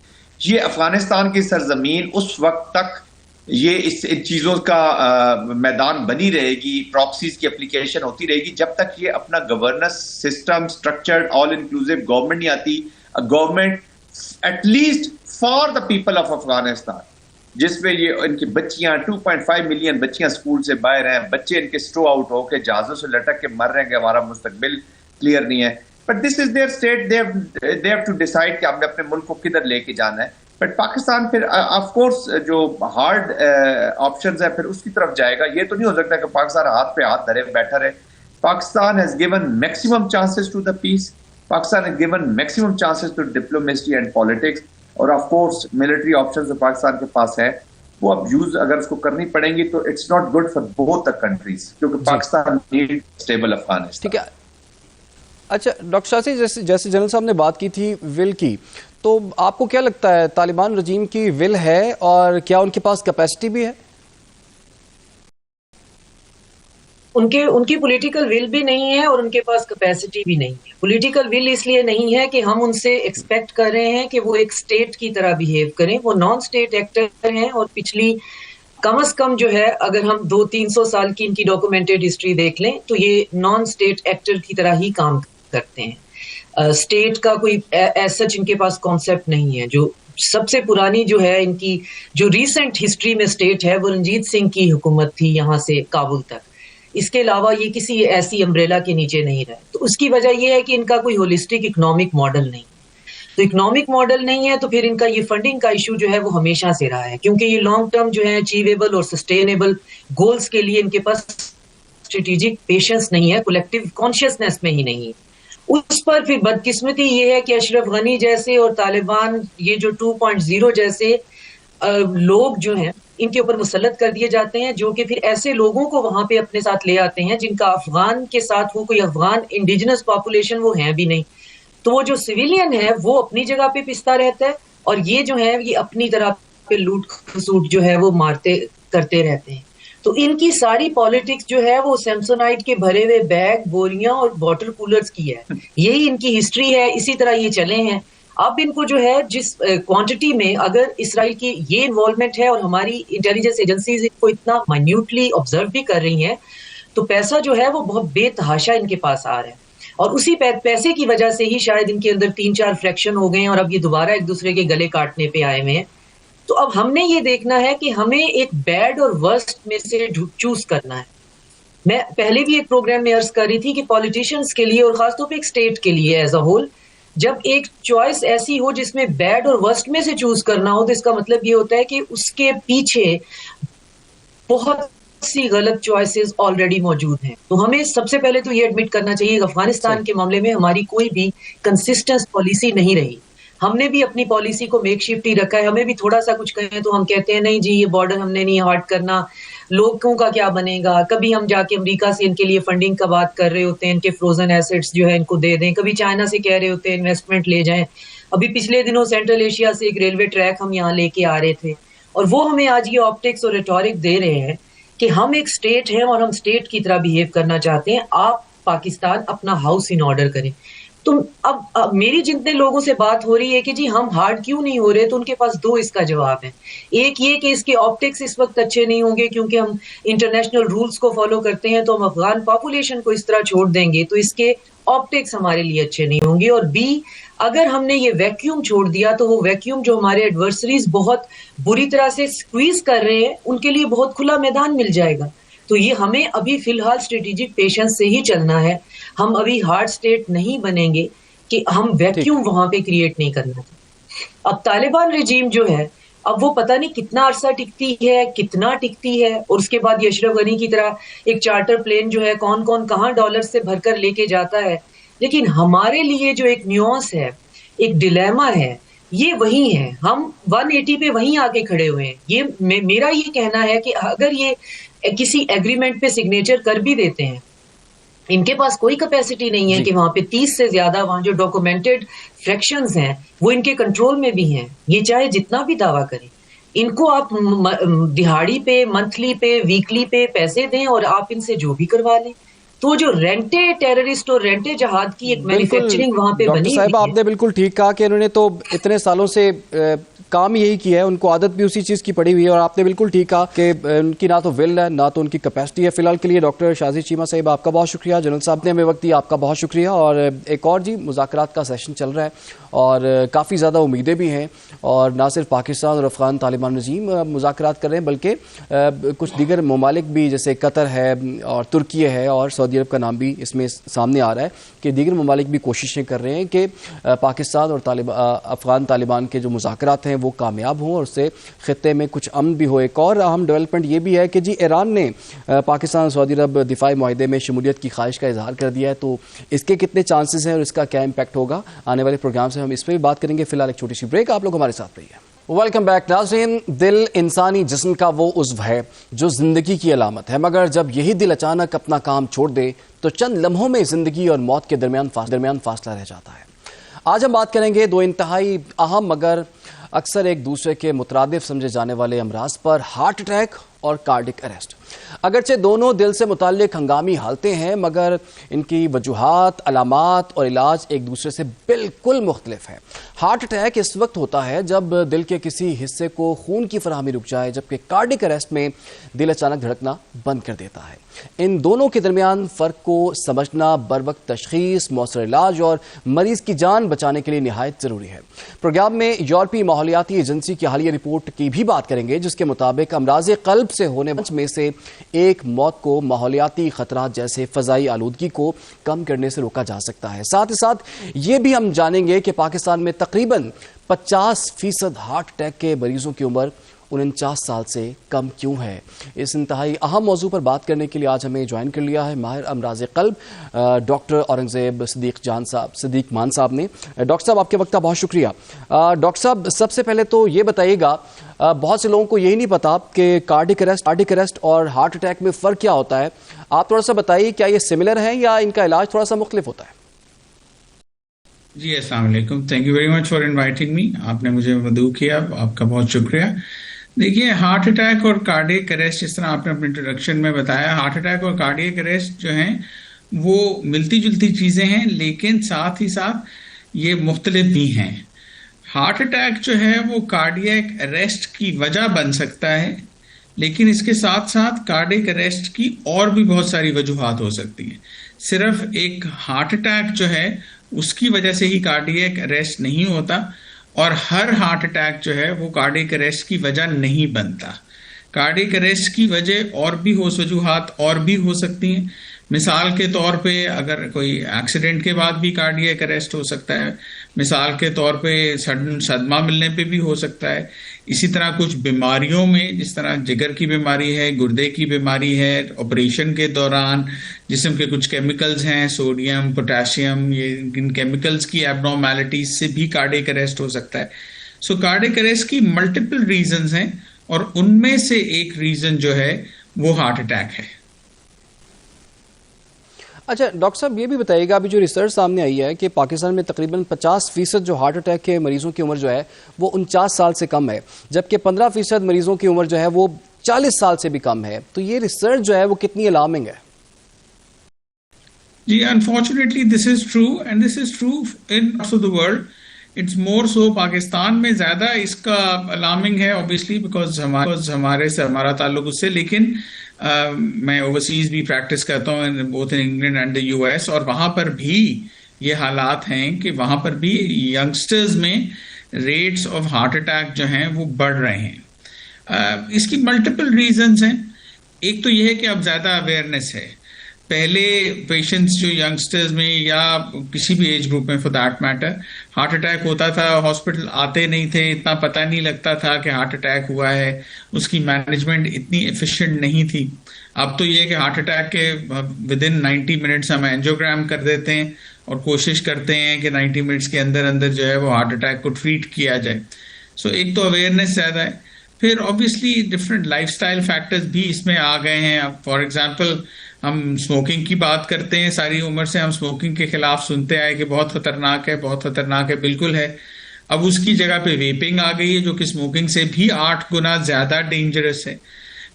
ये अफगानिस्तान की सरजमीन उस वक्त तक ये इन चीजों का मैदान बनी रहेगी, प्रॉक्सीज की एप्लीकेशन होती रहेगी, जब तक ये अपना governance system, structured all inclusive government नहीं आती, a government at least for the people of Afghanistan, जिसमें ये इनकी बच्चियां 2.5 मिलियन बच्चियां स्कूल से बाहर हैं, बच्चे इनके स्ट्रो आउट होकर जहाजों से लटक के मर रहे हैं कि हमारा मुस्तकबिल क्लियर नहीं है। But this is there state, they have to decide कि हमने अपने मुल्क को किधर लेके जाना है। बट पाकिस्तान फिर ऑफ कोर्स जो हार्ड ऑप्शंस है फिर उसकी तरफ जाएगा। ये तो नहीं हो सकता कि पाकिस्तान हाथ पे हाथ धरे बैठा रहे। Pakistan has given maximum chances to the peace, Pakistan has given maximum chances to diplomacy and politics, और ऑफ कोर्स मिलिट्री ऑप्शन जो पाकिस्तान के पास है वो अब यूज अगर उसको करनी पड़ेंगी तो it's not good for both the countries, क्योंकि पाकिस्तान नीड स्टेबल अफगानिस्तान। ठीक है। अच्छा डॉक्टर शासी, जैसे जनरल साहब ने बात की थी विल की, तो आपको क्या लगता है तालिबान रजीम की विल है और क्या उनके पास कैपेसिटी भी है? उनकी पॉलिटिकल विल भी नहीं है और उनके पास कैपेसिटी भी नहीं है। पॉलिटिकल विल इसलिए नहीं है कि हम उनसे एक्सपेक्ट कर रहे हैं कि वो एक स्टेट की तरह बिहेव करें। वो नॉन स्टेट एक्टर हैं और पिछली कम से कम जो है, अगर हम 200-300 साल की इनकी डॉक्यूमेंटेड हिस्ट्री देख लें तो ये नॉन स्टेट एक्टर की तरह ही काम करते हैं। स्टेट का कोई सच इनके पास कॉन्सेप्ट नहीं है। जो सबसे पुरानी जो है इनकी जो रीसेंट हिस्ट्री में स्टेट है वो रंजीत सिंह की हुकूमत थी यहाँ से काबुल तक। इसके अलावा ये किसी ऐसी अम्ब्रेला के नीचे नहीं रहे। तो उसकी वजह यह है कि इनका कोई होलिस्टिक इकोनॉमिक मॉडल नहीं। तो इकोनॉमिक मॉडल नहीं है तो फिर इनका ये फंडिंग का इशू जो है वो हमेशा से रहा है, क्योंकि ये लॉन्ग टर्म जो है अचीवेबल और सस्टेनेबल गोल्स के लिए इनके पास स्ट्रेटेजिक पेशेंस नहीं है, कलेक्टिव कॉन्शियसनेस में ही नहीं है। उस पर फिर बदकिस्मती ये है कि अशरफ गनी जैसे और तालिबान ये जो 2.0 जैसे लोग जो हैं इनके ऊपर मुसल्लत कर दिए जाते हैं, जो कि फिर ऐसे लोगों को वहां पे अपने साथ ले आते हैं जिनका अफगान के साथ वो कोई अफगान इंडिजिनस पॉपुलेशन वो है भी नहीं। तो वो जो सिविलियन है वो अपनी जगह पे पिसता रहता है और ये जो है ये अपनी तरह पे लूट खसूट जो है वो मारते करते रहते हैं। तो इनकी सारी पॉलिटिक्स जो है वो सैमसोनाइट के भरे हुए बैग, बोरियां और वाटर कूलर्स की है। यही इनकी हिस्ट्री है, इसी तरह ये चले हैं। अब इनको जो है जिस क्वांटिटी में अगर इसराइल की ये इन्वॉल्वमेंट है और हमारी इंटेलिजेंस एजेंसीज इनको इतना माइन्यूटली ऑब्जर्व भी कर रही हैं, तो पैसा जो है वो बहुत बेतहाशा इनके पास आ रहा है और उसी पैसे की वजह से ही शायद इनके अंदर 3-4 फ्रैक्शन हो गए हैं और अब ये दोबारा एक दूसरे के गले काटने पे आए हुए हैं। तो अब हमने ये देखना है कि हमें एक बैड और वर्स्ट में से चूज करना है। मैं पहले भी एक प्रोग्राम में अर्ज कर रही थी कि पॉलिटिशियंस के लिए और खासतौर पे एक स्टेट के लिए एज अ होल जब एक चॉइस ऐसी हो जिसमें बैड और वर्स्ट में से चूज करना हो, तो इसका मतलब ये होता है कि उसके पीछे बहुत सी गलत चॉइसेस ऑलरेडी मौजूद हैं। तो हमें सबसे पहले तो ये एडमिट करना चाहिए कि अफगानिस्तान के मामले में हमारी कोई भी कंसिस्टेंट पॉलिसी नहीं रही। हमने भी अपनी पॉलिसी को मेकशिफ्ट ही रखा है। हमें भी थोड़ा सा कुछ कहें तो हम कहते हैं नहीं जी ये बॉर्डर हमने नहीं हार्ड करना, लोगों का क्या बनेगा। कभी हम जाके अमेरिका से इनके लिए फंडिंग का बात कर रहे होते हैं, इनके फ्रोजन एसेट्स जो है इनको दे दें। कभी चाइना से कह रहे होते हैं इन्वेस्टमेंट ले जाएं। अभी पिछले दिनों सेंट्रल एशिया से एक रेलवे ट्रैक हम यहाँ लेके आ रहे थे और वो हमें आज ये ऑप्टिक्स और रेटोरिक दे रहे हैं कि हम एक स्टेट हैं और हम स्टेट की तरह बिहेव करना चाहते हैं। आप पाकिस्तान अपना हाउस इन ऑर्डर करें। तो अब मेरी जितने लोगों से बात हो रही है कि जी हम हार्ड क्यों नहीं हो रहे, तो उनके पास दो इसका जवाब है। एक ये कि इसके ऑप्टिक्स इस वक्त अच्छे नहीं होंगे क्योंकि हम इंटरनेशनल रूल्स को फॉलो करते हैं, तो हम अफगान पॉपुलेशन को इस तरह छोड़ देंगे तो इसके ऑप्टिक्स हमारे लिए अच्छे नहीं होंगे। और बी, अगर हमने ये वैक्यूम छोड़ दिया तो वो वैक्यूम जो हमारे एडवर्सरीज बहुत बुरी तरह से स्क्वीज कर रहे हैं उनके लिए बहुत खुला मैदान मिल जाएगा। तो ये हमें अभी फिलहाल स्ट्रेटेजिक पेशेंस से ही चलना है। हम अभी हार्ड स्टेट नहीं बनेंगे कि हम वैक्यूम वहां पे क्रिएट नहीं करना। अब तालिबान रेजीम जो है अब वो पता नहीं कितना अरसा टिकती है, कितना टिकती है, और उसके बाद अशरफ गनी की तरह एक चार्टर प्लेन जो है कौन कौन कहाँ डॉलर से भरकर लेके जाता है। लेकिन हमारे लिए जो एक न्यूआंस है, एक डिलेमा है, ये वही है। हम 180 पे वहीं आके खड़े हुए हैं। ये मेरा ये कहना है कि अगर ये किसी एग्रीमेंट पे सिग्नेचर कर भी देते हैं, इनके पास कोई कैपेसिटी नहीं है कि वहां पे 30 से ज्यादा वहां जो डॉक्यूमेंटेड फ्रैक्शंस हैं वो इनके कंट्रोल में भी हैं। ये चाहे जितना भी दावा करें, इनको आप दिहाड़ी पे, मंथली पे, वीकली पे पैसे दें और आप इनसे जो भी करवा लें। तो जो रेंटे टेररिस्ट और रेंटे जहाद की एक मैन्युफैक्चरिंग वहां पे बनी साहब, आपने बिल्कुल ठीक कहा कि इन्होंने तो इतने सालों से काम यही किया है, उनको आदत भी उसी चीज की पड़ी हुई है। और आपने बिल्कुल ठीक कहा कि उनकी ना तो विल है ना तो उनकी कैपेसिटी है। फिलहाल के लिए डॉक्टर शाजी चीमा साहब आपका बहुत शुक्रिया, जनरल साहब ने हमें वक्त दिया, आपका बहुत शुक्रिया। और एक और जी मुज़ाकरात का सेशन चल रहा है और काफ़ी ज़्यादा उम्मीदें भी हैं, और ना सिर्फ पाकिस्तान और अफगान तालिबान रजीम मुज़ाकरात कर रहे हैं बल्कि कुछ दीगर ममालिक भी जैसे कतर है और तुर्की है और सऊदी अरब का नाम भी इसमें सामने आ रहा है कि दीगर ममालिक भी कोशिशें कर रहे हैं कि पाकिस्तान और अफगान तालिबान के जो मुज़ाकरात हैं वो कामयाब हों और उससे खित्ते में कुछ अमन भी हो। एक और अहम डेवलपमेंट ये भी है कि जी ईरान ने पाकिस्तान और सऊदी अरब दिफाई मुआहदे में शमूलियत की ख्वाहिश का इजहार कर दिया है। तो इसके कितने चांसेस हैं और इसका क्या इम्पैक्ट होगा, आने वाले प्रोग्राम से हम इस पर भी बात करेंगे। फिलहाल एक छोटी सी ब्रेक, आप लोग हमारे साथ रहिए। वेलकम बैक नाज़रीन। दिल इंसानी जिस्म का वो उज़्व है जो जिंदगी की अलामत है, मगर जब यही दिल अचानक अपना काम छोड़ दे तो चंद लम्हों में जिंदगी और मौत के दरमियान फासला रह जाता है। आज हम बात करेंगे दो इंतहाई अहम मगर अक्सर एक दूसरे के मुतरादिफ समझे जाने वाले अमराज पर, हार्ट अटैक और कार्डिक अरेस्ट। अगरचे दोनों दिल से मुताल्लिक हंगामी हालतें हैं, मगर इनकी वजूहात, अलामात और इलाज एक दूसरे से बिल्कुल मुख्तलिफ है। हार्ट अटैक इस वक्त होता है जब दिल के किसी हिस्से को खून की फराहमी रुक जाए, जबकि कार्डियक अरेस्ट में दिल अचानक धड़कना बंद कर देता है। इन दोनों के दरमियान फर्क को समझना बरवक्त तशखीस, मौसर इलाज और मरीज की जान बचाने के लिए निहायत जरूरी है। प्रोग्राम में यूरोपीय माहौलियाती एजेंसी की हालिया रिपोर्ट की भी बात करेंगे, जिसके मुताबिक अमराज कल्ब से होने में से एक मौत को माहौलियाती खतरात जैसे फजाई आलूदगी को कम करने से रोका जा सकता है। साथ ही साथ ये भी हम जानेंगे कि पाकिस्तान में तकरीबन 50% हार्ट अटैक के मरीजों की उम्र 49 साल से कम क्यों है। इस इंतहाई अहम मौजू पर बात करने के लिए आज हमें ज्वाइन कर लिया है माहिर अमराज कल्ब डॉक्टर औरंगजेब सिद्दीक मान साहब ने। डॉक्टर साहब, आपके वक्त का बहुत शुक्रिया। डॉक्टर साहब, सबसे पहले तो ये बताइएगा, बहुत से लोगों को यही नहीं पता कि कार्डियक अरेस्ट और हार्ट अटैक में फ़र्क क्या होता है। आप थोड़ा सा बताइए, क्या ये सिमिलर है या इनका इलाज थोड़ा सा मुख्तलिफ होता है? जी, अस्सलाम वालेकुम। Thank you very much for inviting me. आपने मुझे मदऊ किया, आपका बहुत शुक्रिया। देखिए, हार्ट अटैक और कार्डियक अरेस्ट, जिस तरह आपने अपने इंट्रोडक्शन में बताया, हार्ट अटैक और कार्डियक अरेस्ट जो हैं वो मिलती जुलती चीज़ें हैं, लेकिन साथ ही साथ ये मुख्तलिफ भी हैं। हार्ट अटैक जो है वो कार्डियक अरेस्ट की वजह बन सकता है, लेकिन इसके साथ साथ कार्डियक अरेस्ट की और भी बहुत सारी वजूहात हो सकती हैं। सिर्फ एक हार्ट अटैक जो है उसकी वजह से ही कार्डियक अरेस्ट नहीं होता, और हर हार्ट अटैक जो है वो कार्डियक अरेस्ट की वजह नहीं बनता। कार्डियक अरेस्ट की वजह और भी वजूहात और भी हो सकती हैं। मिसाल के तौर पे अगर कोई एक्सीडेंट के बाद भी कार्डियक अरेस्ट हो सकता है, मिसाल के तौर पे सडन सदमा मिलने पे भी हो सकता है। इसी तरह कुछ बीमारियों में, जिस तरह जिगर की बीमारी है, गुर्दे की बीमारी है, ऑपरेशन के दौरान जिस्म के कुछ केमिकल्स हैं, सोडियम, पोटेशियम, ये इन केमिकल्स की एबनॉर्मेलिटीज से भी कार्डियक अरेस्ट हो सकता है। सो कार्डियक अरेस्ट की मल्टीपल रीजंस हैं, और उनमें से एक रीजन जो है वो हार्ट अटैक है। अच्छा डॉक्टर साहब, ये भी बताइएगा, अभी जो रिसर्च सामने आई है कि पाकिस्तान में तकरीबन 50% जो हार्ट अटैक के मरीजों की उम्र जो है वो 49 साल से कम है, जबकि 15% मरीजों की उम्र जो है वो 40 साल से भी कम है। तो ये रिसर्च जो है वो कितनी अलार्मिंग है? जी, unfortunately this is true, and this is true in of the world. It's more so Pakistan में ज्यादा इसका अलार्मिंग है, ऑब्वियसली बिकॉज हमारे से हमारा ताल्लुक उससे, लेकिन मैं ओवरसीज भी प्रैक्टिस करता हूँ, both in England and the US, और वहां पर भी ये हालात हैं कि वहां पर भी यंगस्टर्स में रेट्स ऑफ हार्ट अटैक जो हैं वो बढ़ रहे हैं। इसकी मल्टीपल रीजंस हैं। एक तो ये है कि अब ज्यादा अवेयरनेस है। पहले पेशेंट्स जो यंगस्टर्स में या किसी भी एज ग्रुप में for that matter heart attack होता था, हॉस्पिटल आते नहीं थे, इतना पता नहीं लगता था कि हार्ट अटैक हुआ है, उसकी मैनेजमेंट इतनी एफिशिएंट नहीं थी। अब तो ये कि हार्ट अटैक के विद इन 90 मिनट्स हम एंजियोग्राम कर देते हैं और कोशिश करते हैं कि 90 मिनट्स के अंदर अंदर जो है वो हार्ट अटैक को ट्रीट किया जाए। सो एक तो अवेयरनेस ज्यादा है, फिर ऑब्वियसली डिफरेंट लाइफस्टाइल फैक्टर्स भी इसमें आ गए हैं। फॉर एग्जांपल हम स्मोकिंग की बात करते हैं, सारी उम्र से हम स्मोकिंग के खिलाफ सुनते आए कि बहुत खतरनाक है, बहुत खतरनाक है, बिल्कुल है। अब उसकी जगह पे वेपिंग आ गई है, जो कि स्मोकिंग से भी 8 गुना ज्यादा डेंजरस है।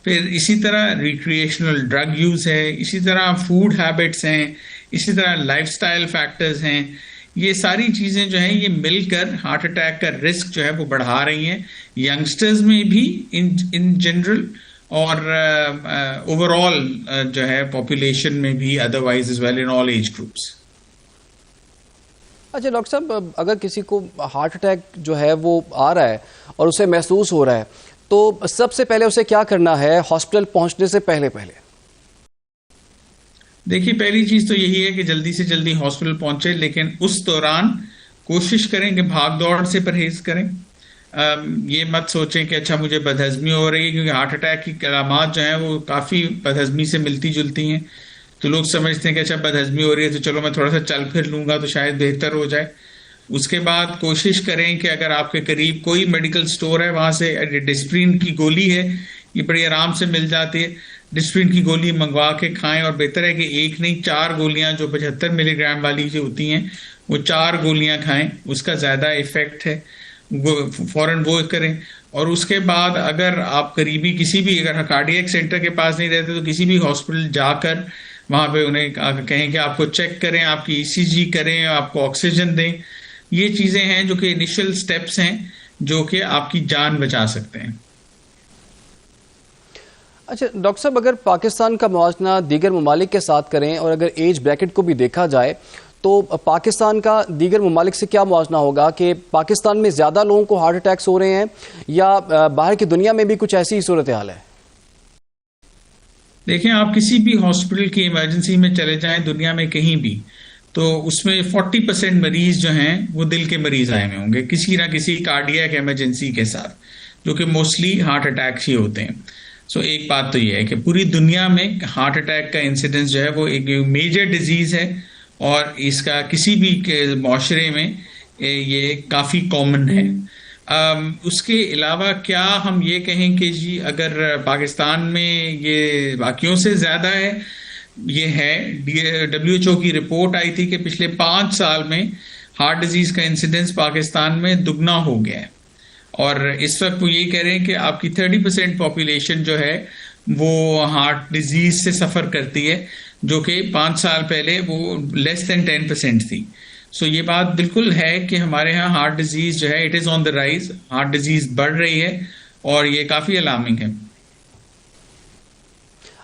फिर इसी तरह रिक्रिएशनल ड्रग यूज है, इसी तरह फूड हैबिट्स हैं, इसी तरह लाइफस्टाइल फैक्टर्स हैं। ये सारी चीजें जो हैं ये मिलकर हार्ट अटैक का रिस्क जो है वो बढ़ा रही हैं, यंगस्टर्स में भी इन जनरल, और ओवरऑल जो है पॉपुलेशन में भी, otherwise as well in all age groups. अच्छा डॉक्टर साहब, अगर किसी को हार्ट अटैक जो है वो आ रहा है और उसे महसूस हो रहा है, तो सबसे पहले उसे क्या करना है हॉस्पिटल पहुंचने से पहले? देखिए, पहली चीज तो यही है कि जल्दी से जल्दी हॉस्पिटल पहुंचे, लेकिन उस दौरान कोशिश करें कि भाग दौड़ से परहेज करें। ये मत सोचें कि अच्छा मुझे बदहजमी हो रही है, क्योंकि हार्ट अटैक की अलामात जो हैं वो काफ़ी बदहजमी से मिलती जुलती हैं। तो लोग समझते हैं कि अच्छा बदहजमी हो रही है तो चलो मैं थोड़ा सा चल फिर लूँगा तो शायद बेहतर हो जाए। उसके बाद कोशिश करें कि अगर आपके करीब कोई मेडिकल स्टोर है, वहाँ से डिस्प्रिन की गोली है, ये बड़ी आराम से मिल जाती है, डिस्प्रिन की गोली मंगवा के खाएं। और बेहतर है कि एक नहीं 4 गोलियां जो 75 मिलीग्राम वाली जो होती हैं वो 4 गोलियां खाएं, उसका ज़्यादा इफेक्ट है, वो फौरन वो करें। और उसके बाद अगर आप करीबी किसी भी, अगर कार्डियक सेंटर के पास नहीं रहते तो किसी भी हॉस्पिटल जाकर वहां पे उन्हें कहें कि आपको चेक करें, आपकी ईसीजी करें, आपको ऑक्सीजन दें। ये चीजें हैं जो कि इनिशियल स्टेप्स हैं जो कि आपकी जान बचा सकते हैं। अच्छा डॉक्टर साहब, अगर पाकिस्तान का मुआवजना दीगर ममालिक के साथ करें और अगर एज ब्रैकेट को भी देखा जाए तो पाकिस्तान का दीगर ममालिक से क्या मुआवजना होगा कि पाकिस्तान में ज्यादा लोगों को हार्ट अटैक्स हो रहे हैं या बाहर की दुनिया में भी कुछ ऐसी सूरत हाल है? देखिए, आप किसी भी हॉस्पिटल की इमरजेंसी में चले जाएं दुनिया में कहीं भी, तो उसमें 40% मरीज जो हैं वो दिल के मरीज आए हुए होंगे किसी ना किसी कार्डियक इमरजेंसी के साथ, जो कि मोस्टली हार्ट अटैक्स ही होते हैं। सो एक बात तो ये है कि पूरी दुनिया में हार्ट अटैक का इंसिडेंस जो है वो एक मेजर डिजीज है और इसका किसी भी माशरे में ये काफी कॉमन है। उसके अलावा क्या हम ये कहें कि जी अगर पाकिस्तान में ये बाकियों से ज्यादा है, ये है। WHO की रिपोर्ट आई थी कि पिछले 5 साल में हार्ट डिजीज का इंसिडेंस पाकिस्तान में दुगना हो गया है और इस वक्त वो ये कह रहे हैं कि आपकी 30% पॉपुलेशन जो है वो हार्ट डिजीज से सफर करती है, जो कि 5 साल पहले वो लेस देन 10% थी। सो ये बात बिल्कुल है कि हमारे यहाँ हार्ट डिजीज जो है it is on the rise, heart disease बढ़ रही है और ये काफी अलार्मिंग है।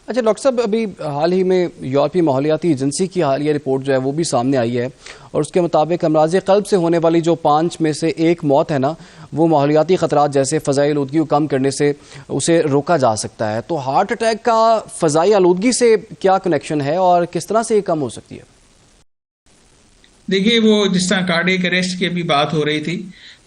अच्छा डॉक्टर साहब, अभी हाल ही में यूरोपीय माहौलियाती एजेंसी की हालिया रिपोर्ट जो है वो भी सामने आई है और उसके मुताबिक अमराज क़ल्ब से होने वाली जो 5 में से 1 मौत है ना, वो माहौलियाती ख़तरात जैसे फ़ज़ाई आलूदगी को कम करने से उसे रोका जा सकता है। तो हार्ट अटैक का फ़ज़ाई आलूदगी से क्या कनेक्शन है और किस तरह से ये कम हो सकती है? देखिए, वो जिस तरह कार्डियक अरेस्ट की अभी बात हो रही थी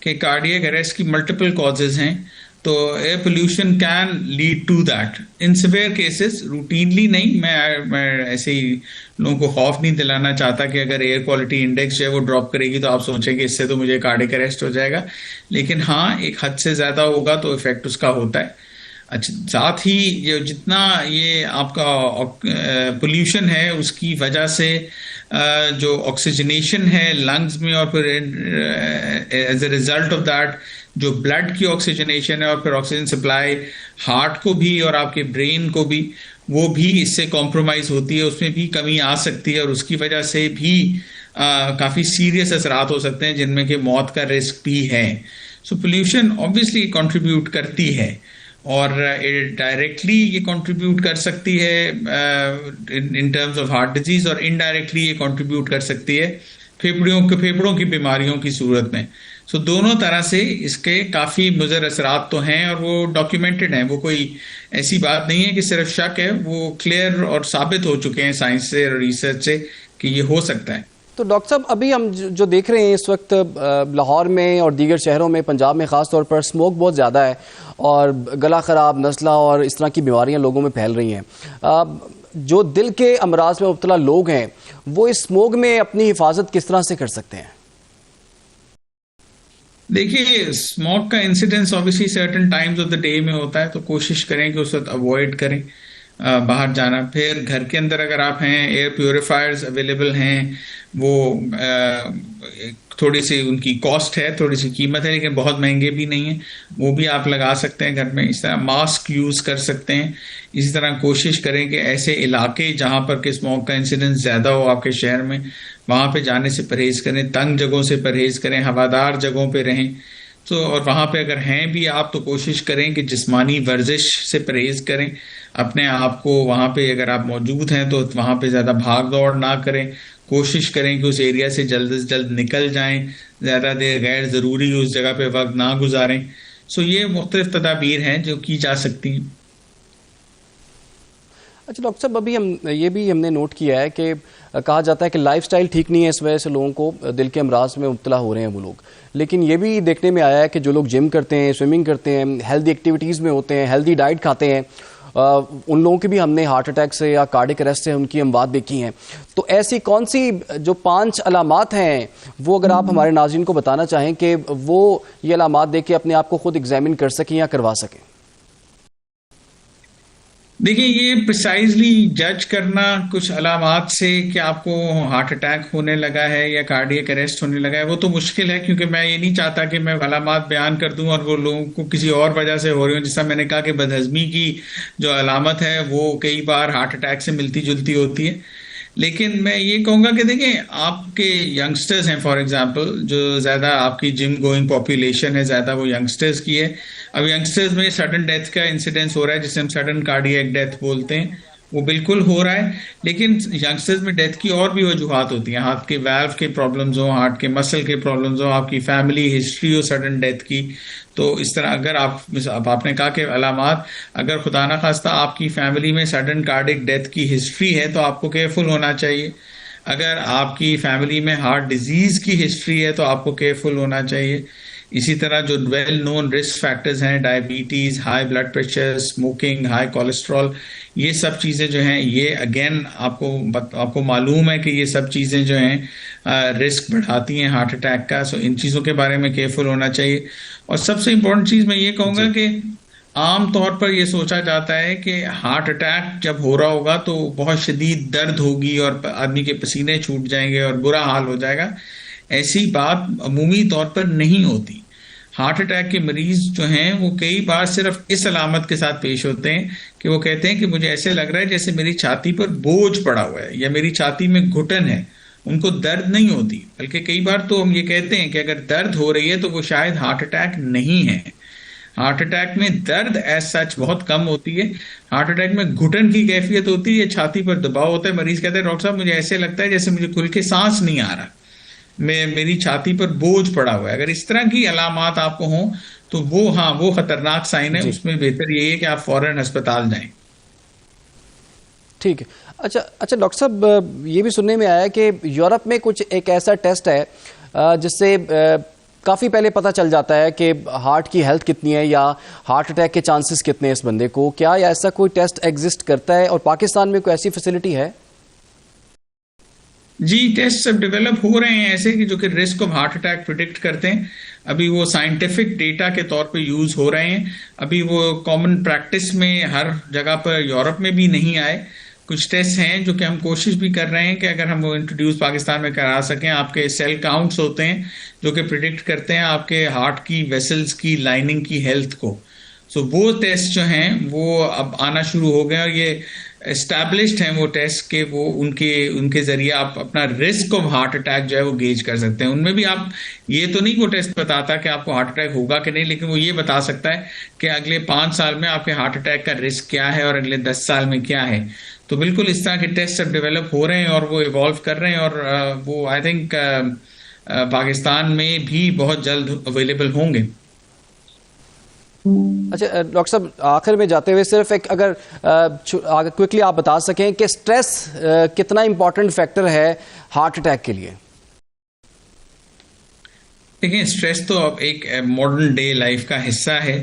कि कार्डियक अरेस्ट की मल्टीपल कॉजेज हैं, तो air pollution can lead to that in severe cases, routinely नहीं। मैं ऐसे ही लोगों को खौफ नहीं दिलाना चाहता कि अगर एयर क्वालिटी इंडेक्स जो है वो ड्रॉप करेगी तो आप सोचेंगे इससे तो मुझे कार्डियक अरेस्ट हो जाएगा, लेकिन हाँ, एक हद से ज्यादा होगा तो इफेक्ट उसका होता है। अच्छा, साथ ही ये जितना ये आपका पोल्यूशन है उसकी वजह से जो ऑक्सीजनेशन है लंग्स में और फिर as a result of that जो ब्लड की ऑक्सीजनेशन है और फिर ऑक्सीजन सप्लाई हार्ट को भी और आपके ब्रेन को भी, वो भी इससे कॉम्प्रोमाइज होती है, उसमें भी कमी आ सकती है और उसकी वजह से भी काफी सीरियस असरात हो सकते हैं जिनमें कि मौत का रिस्क भी है। सो पोल्यूशन ऑब्वियसली कंट्रीब्यूट करती है और डायरेक्टली ये कंट्रीब्यूट कर सकती है in terms of heart disease और इनडायरेक्टली ये कंट्रीब्यूट कर सकती है फेफड़ों की बीमारियों की सूरत में। सो दोनों तरह से इसके काफी मुज़र असरात तो हैं और वो डॉक्यूमेंटेड हैं, वो कोई ऐसी बात नहीं है कि सिर्फ शक है, वो क्लियर और साबित हो चुके हैं साइंस से और रिसर्च से कि ये हो सकता है। तो डॉक्टर साहब, अभी हम जो देख रहे हैं इस वक्त लाहौर में और दीगर शहरों में, पंजाब में ख़ास तौर पर स्मोक बहुत ज़्यादा है और गला ख़राब, नज़ला और इस तरह की बीमारियां लोगों में फैल रही हैं। जो दिल के अमराज में मुब्तला लोग हैं वो इस स्मोक में अपनी हिफाजत किस तरह से कर सकते हैं? देखिए, स्मोक का incidence obviously certain times of the day में होता है, तो कोशिश करें कि उस वक्त अवॉइड करें बाहर जाना। फिर घर के अंदर अगर आप हैं, एयर प्योरीफायर्स अवेलेबल हैं, वो थोड़ी सी उनकी कॉस्ट है, थोड़ी सी कीमत है, लेकिन बहुत महंगे भी नहीं है, वो भी आप लगा सकते हैं घर में। इस तरह मास्क यूज कर सकते हैं। इसी तरह कोशिश करें कि ऐसे इलाके जहां पर कि स्मोक का इंसिडेंस ज्यादा हो आपके शहर में, वहां पे जाने से परहेज करें, तंग जगहों से परहेज करें, हवादार जगहों पे रहें। तो और वहां पे अगर हैं भी आप तो कोशिश करें कि जिस्मानी वर्जिश से परहेज करें अपने आप को। वहां पे अगर आप मौजूद हैं तो वहां पे ज्यादा भाग दौड़ ना करें, कोशिश करें कि उस एरिया से जल्द निकल जाएं, ज्यादा देर गैर जरूरी उस जगह पे वक्त ना गुजारें। सो ये मुख्तलिफ तदाबीर हैं जो की जा सकती हैं। अच्छा डॉक्टर साहब, अभी हमने नोट किया है कि कहा जाता है कि लाइफस्टाइल ठीक नहीं है, इस वजह से लोगों को दिल के अमराज में मुब्तला हो रहे हैं वो लोग। लेकिन ये भी देखने में आया है कि जो लोग जिम करते हैं, स्विमिंग करते हैं, हेल्दी एक्टिविटीज़ में होते हैं, हेल्दी डाइट खाते हैं, उन लोगों की भी हमने हार्ट अटैक से या कार्डियक अरेस्ट से उनकी अमवात देखी हैं। तो ऐसी कौन सी जो 5 अलामात हैं वो अगर आप हमारे नाज़रीन को बताना चाहें कि वो ये अलामात देख के अपने आप को खुद एग्जामिन कर सकें या करवा सकें? देखिए, ये प्रिसाइजली जज करना कुछ अलामात से कि आपको हार्ट अटैक होने लगा है या कार्डियक अरेस्ट होने लगा है, वो तो मुश्किल है, क्योंकि मैं ये नहीं चाहता कि मैं अलामात बयान कर दूं और वो लोगों को किसी और वजह से हो रही हो। जैसा मैंने कहा कि बदहजमी की जो अलामत है वो कई बार हार्ट अटैक से मिलती जुलती होती है। लेकिन मैं ये कहूँगा कि देखिए, आपके यंगस्टर्स हैं फॉर एग्जांपल, जो ज़्यादा आपकी जिम गोइंग पॉपुलेशन है ज़्यादा, वो यंगस्टर्स की है। अब यंगस्टर्स में सडन डेथ का इंसिडेंस हो रहा है, जिसे हम सडन कार्डियक डेथ बोलते हैं, वो बिल्कुल हो रहा है। लेकिन यंगस्टर्स में डेथ की और भी वजूहत होती हैं, हार्ट के वाल्व के प्रॉब्लम्स हो, हार्ट के मसल के प्रॉब्लम्स हो, आपकी फैमिली हिस्ट्री हो सडन डेथ की। तो इस तरह अगर आपने कहा कि अलामात, अगर खुदा ना खास्ता आपकी फैमिली में सडन कार्डियक डेथ की हिस्ट्री है तो आपको केयरफुल होना चाहिए। अगर आपकी फैमिली में हार्ट डिजीज की हिस्ट्री है तो आपको केयरफुल होना चाहिए। इसी तरह जो वेल नोन रिस्क फैक्टर्स हैं, diabetes, high blood pressure, smoking, high cholesterol, ये सब चीज़ें जो हैं, ये अगेन आपको मालूम है कि ये सब चीज़ें जो हैं रिस्क बढ़ाती हैं हार्ट अटैक का। सो इन चीज़ों के बारे में केयरफुल होना चाहिए। और सबसे इम्पोर्टेंट चीज़ मैं ये कहूँगा कि आम तौर पर ये सोचा जाता है कि हार्ट अटैक जब हो रहा होगा तो बहुत शदीद दर्द होगी और आदमी के पसीने छूट जाएंगे और बुरा हाल हो जाएगा। ऐसी बात अमूमी तौर पर नहीं होती। हार्ट अटैक के मरीज जो हैं वो कई बार सिर्फ इस अलामत के साथ पेश होते हैं कि वो कहते हैं कि मुझे ऐसे लग रहा है जैसे मेरी छाती पर बोझ पड़ा हुआ है या मेरी छाती में घुटन है। उनको दर्द नहीं होती, बल्कि कई बार तो हम ये कहते हैं कि अगर दर्द हो रही है तो वो शायद हार्ट अटैक नहीं है। हार्ट अटैक में दर्द एज सच बहुत कम होती है। हार्ट अटैक में घुटन की कैफियत होती है, छाती पर दबाव होता है। मरीज कहते हैं डॉक्टर साहब मुझे ऐसे लगता है जैसे मुझे खुल के सांस नहीं आ रहा, मेरी छाती पर बोझ पड़ा हुआ है। अगर इस तरह की अलामात आपको हों तो वो खतरनाक साइन है, उसमें बेहतर ये है कि आप फौरन अस्पताल जाएं। ठीक है। अच्छा डॉक्टर साहब, ये भी सुनने में आया कि यूरोप में कुछ एक ऐसा टेस्ट है जिससे काफ़ी पहले पता चल जाता है कि हार्ट की हेल्थ कितनी है या हार्ट अटैक के चांसेस कितने हैं इस बंदे को। क्या ऐसा कोई टेस्ट एग्जिस्ट करता है और पाकिस्तान में कोई ऐसी फैसिलिटी है? जी, टेस्ट सब डेवलप हो रहे हैं ऐसे कि जो कि risk of heart attack predict करते हैं। अभी वो साइंटिफिक डेटा के तौर पे यूज हो रहे हैं। अभी वो कॉमन प्रैक्टिस में हर जगह पर यूरोप में भी नहीं आए। कुछ टेस्ट हैं जो कि हम कोशिश भी कर रहे हैं कि अगर हम वो इंट्रोड्यूस पाकिस्तान में करा सकें। आपके सेल काउंट्स होते हैं जो कि प्रिडिक्ट करते हैं आपके हार्ट की वेसल्स की लाइनिंग की हेल्थ को। सो वो टेस्ट जो हैं वो अब आना शुरू हो गए और ये एस्टैब्लिश्ड हैं वो टेस्ट के, वो उनके जरिए आप अपना रिस्क ऑफ हार्ट अटैक जो है वो गेज कर सकते हैं। उनमें भी आप ये तो नहीं वो टेस्ट बताता कि आपको हार्ट अटैक होगा कि नहीं, लेकिन वो ये बता सकता है कि अगले 5 साल में आपके हार्ट अटैक का रिस्क क्या है और अगले 10 साल में क्या है। तो बिल्कुल इस तरह के टेस्ट अब डेवलप हो रहे हैं और वो इवॉल्व कर रहे हैं और वो आई थिंक पाकिस्तान में भी बहुत जल्द अवेलेबल होंगे। अच्छा डॉक्टर साहब, आखिर में जाते हुए सिर्फ एक अगर क्विकली आप बता सकें कि स्ट्रेस कितना इंपॉर्टेंट फैक्टर है हार्ट अटैक के लिए? देखिए, स्ट्रेस तो अब एक मॉडर्न डे लाइफ का हिस्सा है।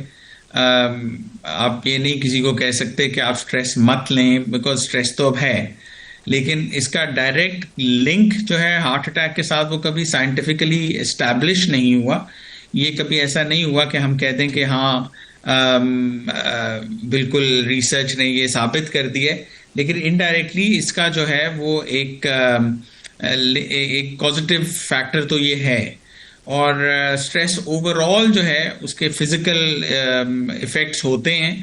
आप ये नहीं किसी को कह सकते कि आप स्ट्रेस मत लें, बिकॉज स्ट्रेस तो अब है, लेकिन इसका डायरेक्ट लिंक जो है हार्ट अटैक के साथ वो कभी साइंटिफिकली एस्टैब्लिश नहीं हुआ। ये कभी ऐसा नहीं हुआ कि हम कहते हैं कि हाँ बिल्कुल रिसर्च ने ये साबित कर दिया है, लेकिन इनडायरेक्टली इसका जो है वो एक पॉजिटिव फैक्टर तो ये है। और स्ट्रेस ओवरऑल जो है उसके फिजिकल इफेक्ट्स होते हैं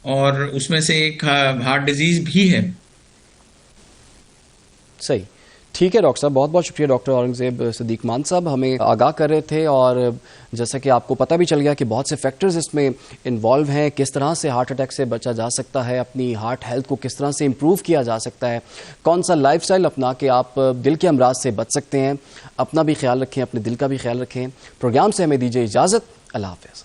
और उसमें से एक हार्ट डिजीज भी है। सही, ठीक है डॉक्टर साहब, बहुत बहुत शुक्रिया। डॉक्टर औरंगजेब सिद्दीक मान साहब हमें आगाह कर रहे थे और जैसा कि आपको पता भी चल गया कि बहुत से फैक्टर्स इसमें इन्वॉल्व हैं, किस तरह से हार्ट अटैक से बचा जा सकता है, अपनी हार्ट हेल्थ को किस तरह से इम्प्रूव किया जा सकता है, कौन सा लाइफस्टाइल अपना के आप दिल के अमराज से बच सकते हैं। अपना भी ख्याल रखें, अपने दिल का भी ख्याल रखें। प्रोग्राम से हमें दीजिए इजाज़त। अल्लाह हाफ़िज़।